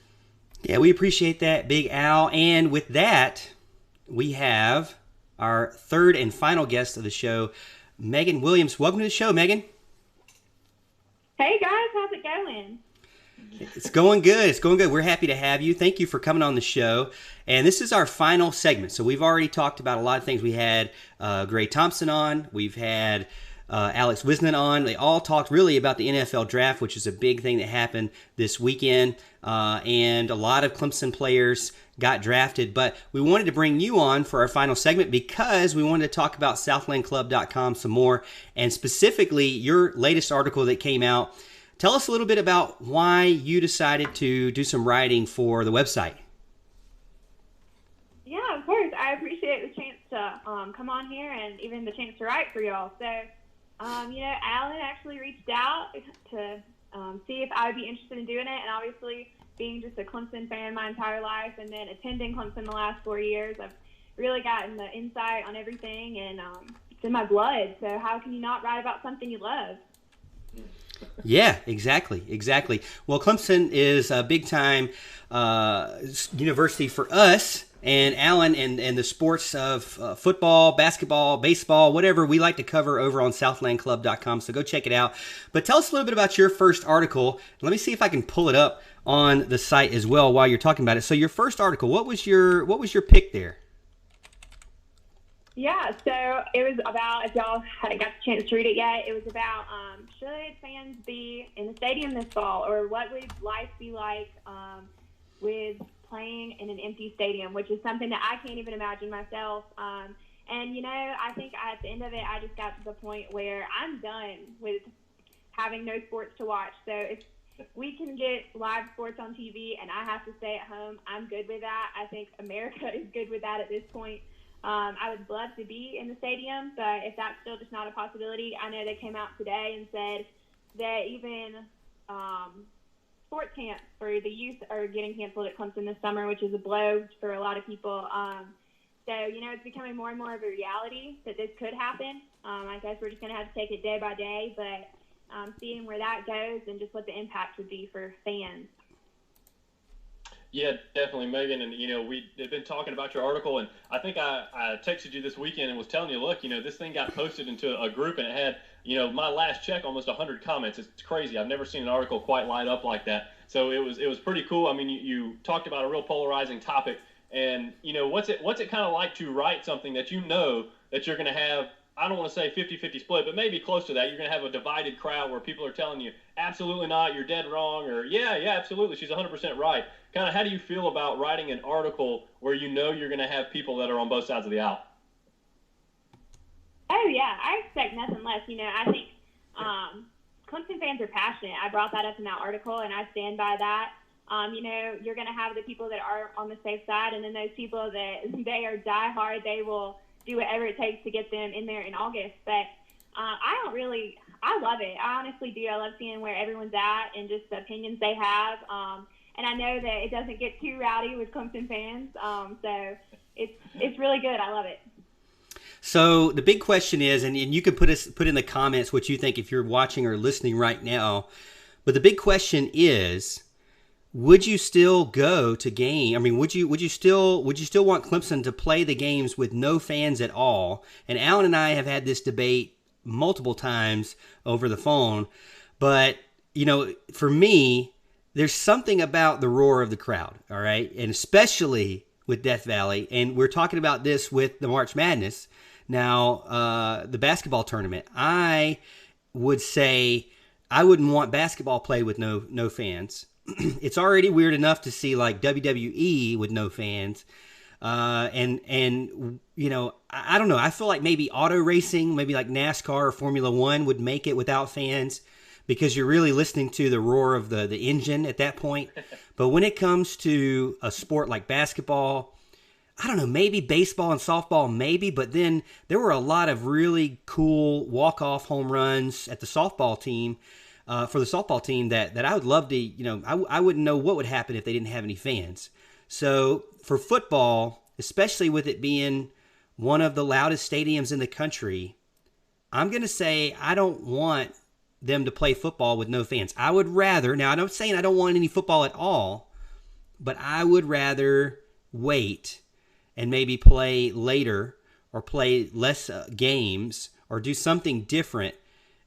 Yeah, we appreciate that, Big Al. And with that, we have our third and final guest of the show, Megan Williams. Welcome to the show, Megan. Hey, guys. How's it going? It's going good. It's going good. We're happy to have you. Thank you for coming on the show. And this is our final segment. So we've already talked about a lot of things. We had Gray Thompson on. We've had Alex Wisdeth on. They all talked really about the NFL draft, which is a big thing that happened this weekend. And a lot of Clemson players got drafted. But we wanted to bring you on for our final segment because we wanted to talk about southlandclub.com some more. And specifically, your latest article that came out. Tell us a little bit about why you decided to do some writing for the website. Yeah, of course. I appreciate the chance to come on here and even the chance to write for y'all. So, you know, Alan actually reached out to see if I would be interested in doing it. And obviously, being just a Clemson fan my entire life and then attending Clemson the last 4 years, I've really gotten the insight on everything. And it's in my blood. So how can you not write about something you love? Yeah, exactly. Well, Clemson is a big-time university for us, and Alan and the sports of football, basketball, baseball, whatever we like to cover over on southlandclub.com, so go check it out. But tell us a little bit about your first article. Let me see if I can pull it up on the site as well while you're talking about it. So your first article, what was your pick there? Yeah, so it was about, if y'all hadn't got the chance to read it yet, it was about should fans be in the stadium this fall, or what would life be like with playing in an empty stadium, which is something that I can't even imagine myself. And, you know, I think at the end of it, I just got to the point where I'm done with having no sports to watch. So if we can get live sports on TV and I have to stay at home, I'm good with that. I think America is good with that at this point. I would love to be in the stadium, but if that's still just not a possibility, I know they came out today and said that even sports camps for the youth are getting canceled at Clemson this summer, which is a blow for a lot of people. so, it's becoming more and more of a reality that this could happen. I guess we're just going to have to take it day by day, but seeing where that goes and just what the impact would be for fans. Yeah, definitely, Megan. And, we have been talking about your article, and I think I texted you this weekend and was telling you, look, this thing got posted into a group, and it had, my last check, almost 100 comments. It's crazy. I've never seen an article quite light up like that. So it was pretty cool. I mean, you talked about a real polarizing topic, and, what's it kind of like to write something that that you're going to have, I don't want to say 50-50 split, but maybe close to that. You're going to have a divided crowd where people are telling you, absolutely not, you're dead wrong, or yeah, absolutely, she's 100% right. Kind of how do you feel about writing an article where you're going to have people that are on both sides of the aisle? Oh, yeah, I expect nothing less. I think Clemson fans are passionate. I brought that up in that article, and I stand by that. You're going to have the people that are on the safe side, and then those people that they are diehard, they will do whatever it takes to get them in there in August. But I love it. I honestly do. I love seeing where everyone's at and just the opinions they have. And I know that it doesn't get too rowdy with Clemson fans. So it's really good. I love it. So the big question is, and you can put in the comments what you think if you're watching or listening right now. But the big question is, would you still go to game? I mean, would you still want Clemson to play the games with no fans at all? And Alan and I have had this debate multiple times over the phone. But, for me, there's something about the roar of the crowd, all right? And especially with Death Valley. And we're talking about this with the March Madness. Now, the basketball tournament, I would say I wouldn't want basketball played with no fans. It's already weird enough to see like WWE with no fans. I don't know. I feel like maybe auto racing, maybe like NASCAR or Formula One would make it without fans because you're really listening to the roar of the engine at that point. But when it comes to a sport like basketball, I don't know, maybe baseball and softball, maybe, but then there were a lot of really cool walk-off home runs at the softball team, for the softball team that I would love to, I wouldn't know what would happen if they didn't have any fans. So for football, especially with it being one of the loudest stadiums in the country, I'm going to say I don't want them to play football with no fans. I would rather, now I'm not saying I don't want any football at all, but I would rather wait and maybe play later or play less games or do something different.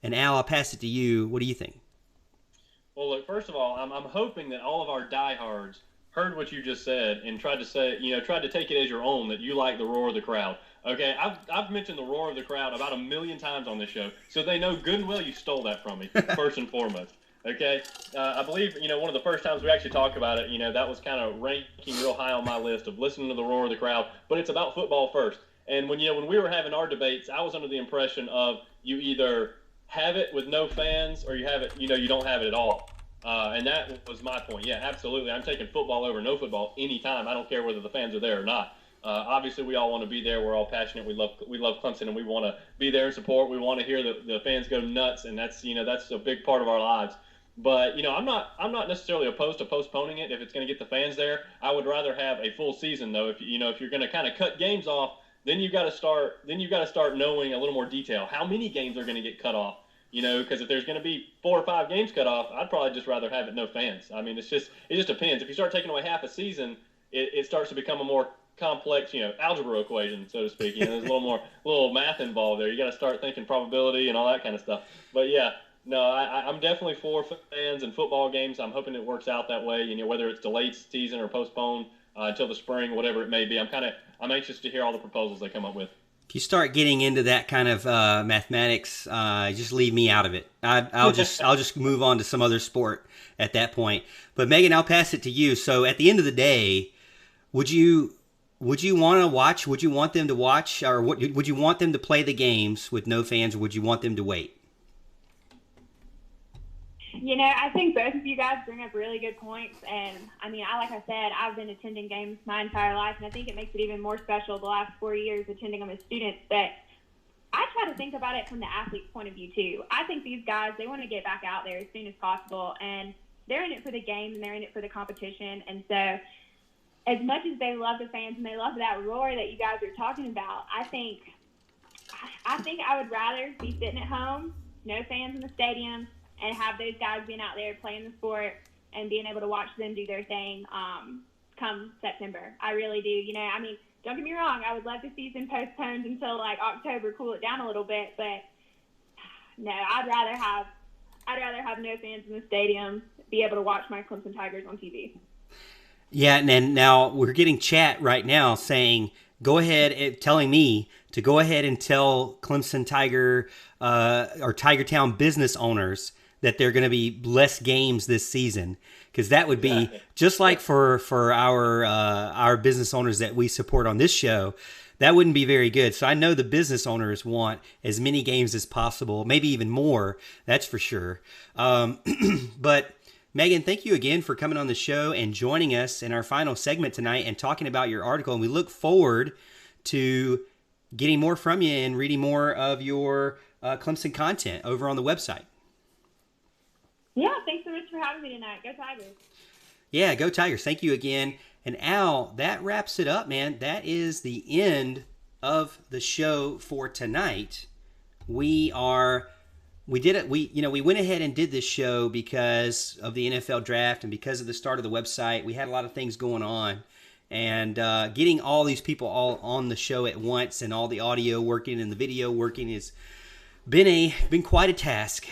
And Al, I'll pass it to you. What do you think? Well, look, first of all, I'm hoping that all of our diehards heard what you just said and tried to take it as your own, that you like the roar of the crowd. Okay, I've mentioned the roar of the crowd about 1 million times on this show, so they know good and well you stole that from me, first and foremost. Okay, I believe, one of the first times we actually talked about it, that was kind of ranking real high on my list of listening to the roar of the crowd, but it's about football first. And when we were having our debates, I was under the impression of you either have it with no fans or you have it, you don't have it at all. And that was my point. Yeah, absolutely. I'm taking football over no football anytime. I don't care whether the fans are there or not. Obviously, we all want to be there. We're all passionate. We love Clemson, and we want to be there and support. We want to hear the fans go nuts, and that's a big part of our lives. But I'm not necessarily opposed to postponing it if it's going to get the fans there. I would rather have a full season though. If you're going to kind of cut games off, then you got to start knowing a little more detail. How many games are going to get cut off? Because if there's going to be 4 or 5 games cut off, I'd probably just rather have it no fans. I mean, it just depends. If you start taking away half a season, it starts to become a more complex, algebra equation, so to speak. There's a little math involved there. You got to start thinking probability and all that kind of stuff. But yeah, no, I'm definitely for fans and football games. I'm hoping it works out that way. Whether it's delayed season or postponed until the spring, whatever it may be. I'm anxious to hear all the proposals they come up with. If you start getting into that kind of mathematics, just leave me out of it. I'll just move on to some other sport at that point. But Megan, I'll pass it to you. So at the end of the day, would you want to watch? Would you want them to watch, or would you want them to play the games with no fans, or would you want them to wait? I think both of you guys bring up really good points. And, like I said, I've been attending games my entire life, and I think it makes it even more special the last 4 years attending them as students. But I try to think about it from the athlete's point of view, too. I think these guys, they want to get back out there as soon as possible, and they're in it for the game, and they're in it for the competition. And so as much as they love the fans and they love that roar that you guys are talking about, I think I would rather be sitting at home, no fans in the stadium, and have those guys being out there playing the sport and being able to watch them do their thing come September. I really do. You know, I mean, don't get me wrong. I would love the season postponed until like October, cool it down a little bit. But no, I'd rather have no fans in the stadium, be able to watch my Clemson Tigers on TV. Yeah, and now we're getting chat right now saying, go ahead and telling me to go ahead and tell Clemson Tiger or Tiger Town business owners that there are going to be less games this season, because that would be just like for our business owners that we support on this show. That wouldn't be very good. So I know the business owners want as many games as possible, maybe even more. That's for sure. But Megan, thank you again for coming on the show and joining us in our final segment tonight and talking about your article. And we look forward to getting more from you and reading more of your Clemson content over on the website. Yeah, thanks so much for having me tonight. Go Tigers. Yeah, go Tigers. Thank you again. And Al, that wraps it up, man. That is the end of the show for tonight. We did it. We went ahead and did this show because of the NFL draft and because of the start of the website. We had a lot of things going on, and getting all these people all on the show at once and all the audio working and the video working has been quite a task.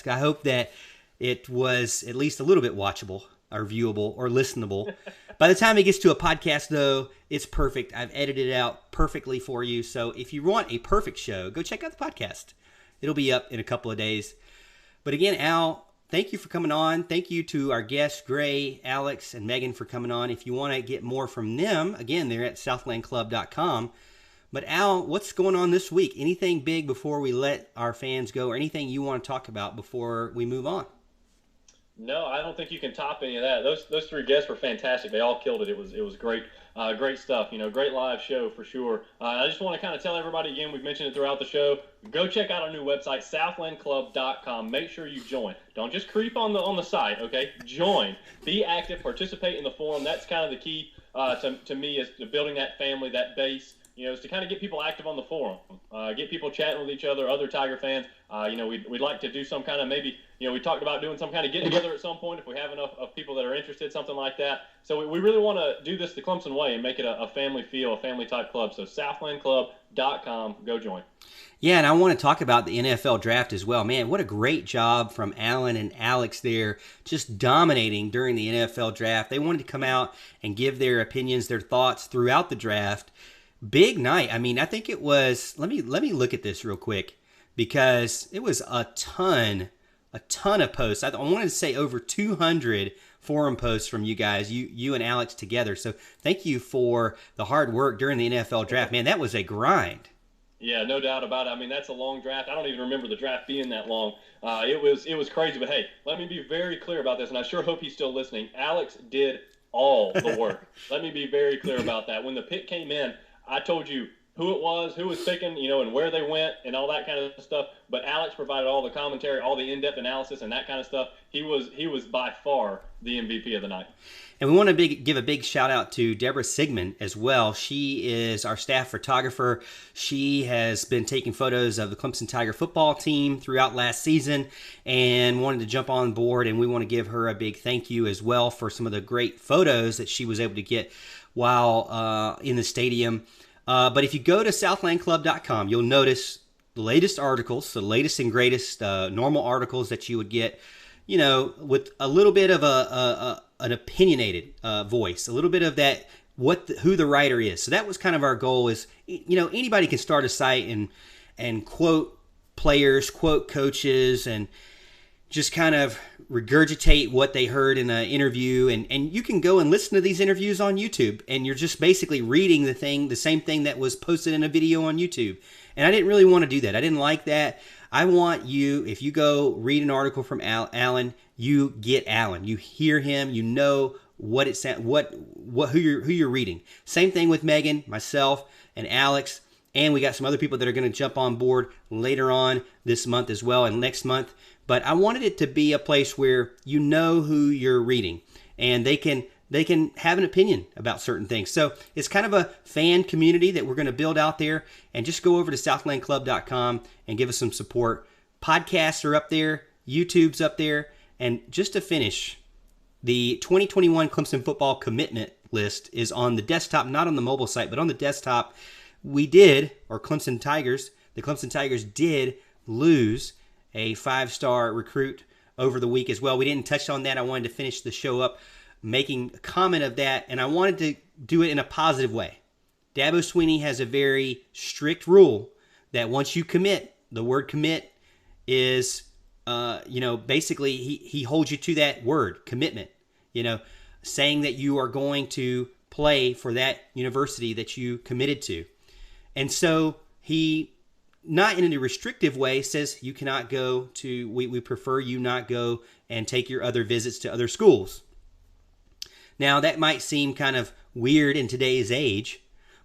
I hope that it was at least a little bit watchable or viewable or listenable. By the time it gets to a podcast, though, it's perfect. I've edited it out perfectly for you. So if you want a perfect show, go check out the podcast. It'll be up in a couple of days. But again, Al, thank you for coming on. Thank you to our guests, Gray, Alex, and Megan, for coming on. If you want to get more from them, again, they're at southlandclub.com. But Al, what's going on this week? Anything big before we let our fans go, or anything you want to talk about before we move on? No, I don't think you can top any of that. Those three guests were fantastic. They all killed it. It was great. Great stuff. Great live show for sure. I just want to kind of tell everybody again, we've mentioned it throughout the show, go check out our new website, southlandclub.com. Make sure you join. Don't just creep on the site, okay? Join. Be active. Participate in the forum. That's kind of the key to me, is to building that family, that base. Is to kind of get people active on the forum, get people chatting with each other, other Tiger fans. We'd like to do some kind of maybe, we talked about doing some kind of get-together at some point if we have enough of people that are interested, something like that. So we really want to do this the Clemson way and make it a family feel, a family-type club. So southlandclub.com, go join. Yeah, and I want to talk about the NFL draft as well. Man, what a great job from Alan and Alex there, just dominating during the NFL draft. They wanted to come out and give their opinions, their thoughts throughout the draft. Big night. I mean, I think it was, let me look at this real quick, because it was a ton of posts. I wanted to say over 200 forum posts from you guys, you and Alex together. So thank you for the hard work during the NFL draft. Man, that was a grind. Yeah, no doubt about it. I mean, that's a long draft. I don't even remember the draft being that long. It was crazy. But hey, let me be very clear about this, and I sure hope he's still listening. Alex did all the work. Let me be very clear about that. When the pick came in, I told you who it was, who was picking, and where they went and all that kind of stuff. But Alex provided all the commentary, all the in-depth analysis and that kind of stuff. He was by far the MVP of the night. And we want to give a big shout out to Deborah Sigmund as well. She is our staff photographer. She has been taking photos of the Clemson Tiger football team throughout last season and wanted to jump on board. And we want to give her a big thank you as well for some of the great photos that she was able to get while in the stadium. But if you go to southlandclub.com, you'll notice the latest articles, the latest and greatest normal articles that you would get, with a little bit of an opinionated voice, a little bit of that, who the writer is. So that was kind of our goal, is, anybody can start a site and quote players, quote coaches, and just kind of regurgitate what they heard in an interview, and you can go and listen to these interviews on YouTube, and you're just basically reading the same thing that was posted in a video on YouTube. And I didn't really want to do that. I didn't like that. I want you, if you go read an article from Alan, you get Alan. You hear him. You know what it said, who you're reading. Same thing with Megan, myself, and Alex, and we got some other people that are going to jump on board later on this month as well, and next month. But I wanted it to be a place where you know who you're reading, and they can they can have an opinion about certain things. So it's kind of a fan community that we're going to build out there. And just go over to southlandclub.com and give us some support. Podcasts are up there. YouTube's up there. And just to finish, the 2021 Clemson football commitment list is on the desktop, not on the mobile site, but on the desktop. The Clemson Tigers did lose a 5-star recruit over the week as well. We didn't touch on that. I wanted to finish the show up making a comment of that, and I wanted to do it in a positive way. Dabo Swinney has a very strict rule that once you commit, the word commit is, basically he holds you to that word, commitment, saying that you are going to play for that university that you committed to. And so he, not in a restrictive way, says you cannot go to, we prefer you not go and take your other visits to other schools. Now, that might seem kind of weird in today's age,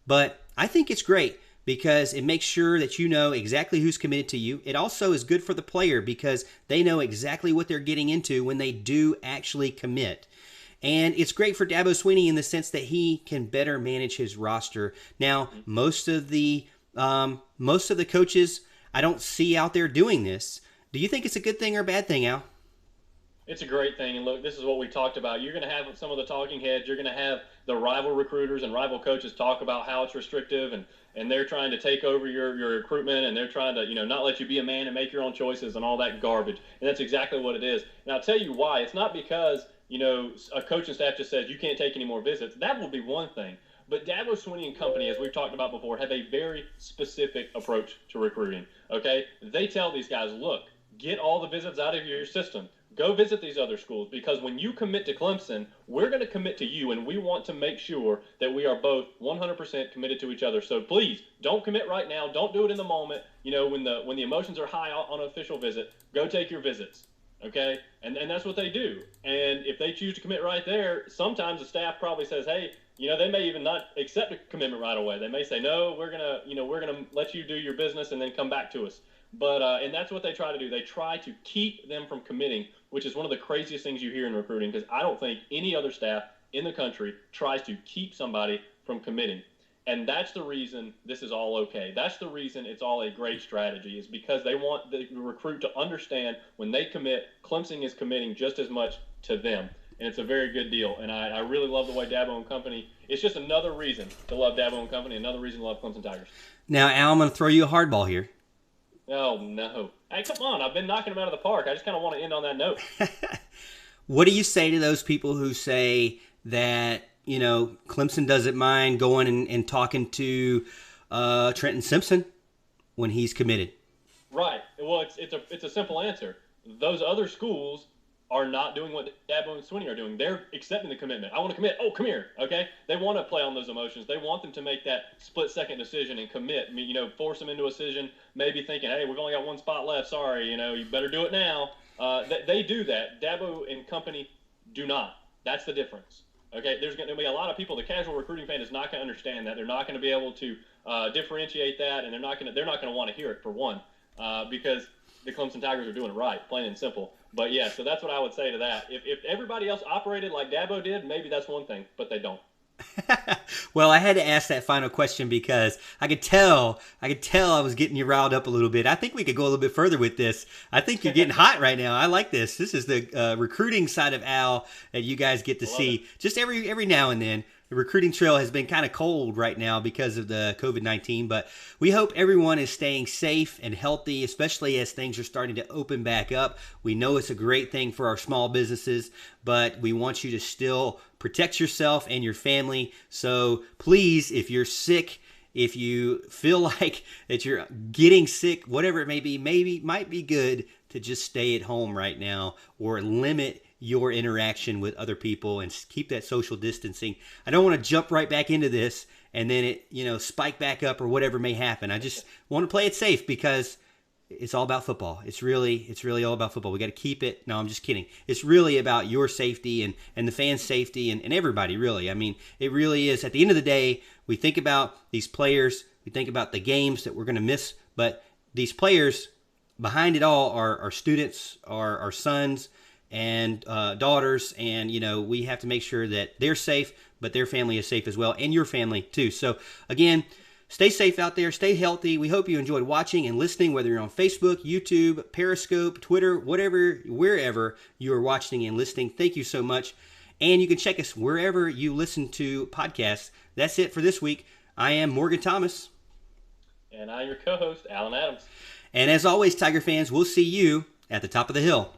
but I think it's great because it makes sure that you know exactly who's committed to you. It also is good for the player because they know exactly what they're getting into when they do actually commit. And it's great for Dabo Swinney in the sense that he can better manage his roster. Now, most of the coaches I don't see out there doing this. Do you think it's a good thing or a bad thing, Al? It's a great thing, and look, this is what we talked about. You're going to have some of the talking heads. You're going to have the rival recruiters and rival coaches talk about how it's restrictive, and they're trying to take over your recruitment, and they're trying to not let you be a man and make your own choices and all that garbage. And that's exactly what it is. And I'll tell you why. It's not because a coaching staff just says you can't take any more visits. That will be one thing. But Dabo Swinney and company, as we've talked about before, have a very specific approach to recruiting. Okay, they tell these guys, look, get all the visits out of your system. Go visit these other schools because when you commit to Clemson, we're going to commit to you, and we want to make sure that we are both 100% committed to each other. So please don't commit right now. Don't do it in the moment. When the emotions are high on an official visit, go take your visits. Okay, and that's what they do. And if they choose to commit right there, sometimes the staff probably says, hey, they may even not accept a commitment right away. They may say, no, we're gonna let you do your business and then come back to us. But and that's what they try to do. They try to keep them from committing, which is one of the craziest things you hear in recruiting, because I don't think any other staff in the country tries to keep somebody from committing. And that's the reason this is all okay. That's the reason it's all a great strategy, is because they want the recruit to understand when they commit, Clemson is committing just as much to them. And it's a very good deal. And I really love the way Dabo and company, it's just another reason to love Dabo and company, another reason to love Clemson Tigers. Now, Al, I'm going to throw you a hardball here. Oh, no. Hey, come on. I've been knocking them out of the park. I just kind of want to end on that note. What do you say to those people who say that, Clemson doesn't mind going and talking to Trenton Simpson when he's committed? Right. Well, it's a simple answer. Those other schools are not doing what Dabo and Swinney are doing. They're accepting the commitment. I want to commit. Oh, come here. Okay? They want to play on those emotions. They want them to make that split-second decision and commit. Force them into a decision, maybe thinking, hey, we've only got one spot left. Sorry, you better do it now. They do that. Dabo and company do not. That's the difference. Okay? There's going to be a lot of people. The casual recruiting fan is not going to understand that. They're not going to be able to differentiate that, and they're not going to want to hear it, for one, because the Clemson Tigers are doing it right, plain and simple. But yeah, so that's what I would say to that. If everybody else operated like Dabo did, maybe that's one thing, but they don't. Well, I had to ask that final question because I could tell I was getting you riled up a little bit. I think we could go a little bit further with this. I think you're getting hot right now. I like this. This is the recruiting side of Al that you guys get to see just every now and then. The recruiting trail has been kind of cold right now because of the COVID-19, but we hope everyone is staying safe and healthy, especially as things are starting to open back up. We know it's a great thing for our small businesses, but we want you to still protect yourself and your family. So please, if you're sick, if you feel like that you're getting sick, whatever it may be, might be good to just stay at home right now or limit your interaction with other people and keep that social distancing. I don't want to jump right back into this and then it, spike back up or whatever may happen. I just want to play it safe because it's all about football. It's really all about football. We got to keep it. No, I'm just kidding. It's really about your safety and the fans' safety and everybody, really. I mean, it really is. At the end of the day, we think about these players. We think about the games that we're going to miss. But these players, behind it all, are students, are sons, and daughters, and we have to make sure that they're safe, but their family is safe as well, and your family too. So again, stay safe out there, stay healthy. We hope you enjoyed watching and listening, whether you're on Facebook, YouTube, Periscope, Twitter, wherever you are watching and listening. Thank you so much. And you can check us wherever you listen to podcasts. That's it for this week. I am Morgan Thomas. And I'm your co-host, Alan Adams. And as always, Tiger fans, we'll see you at the top of the hill.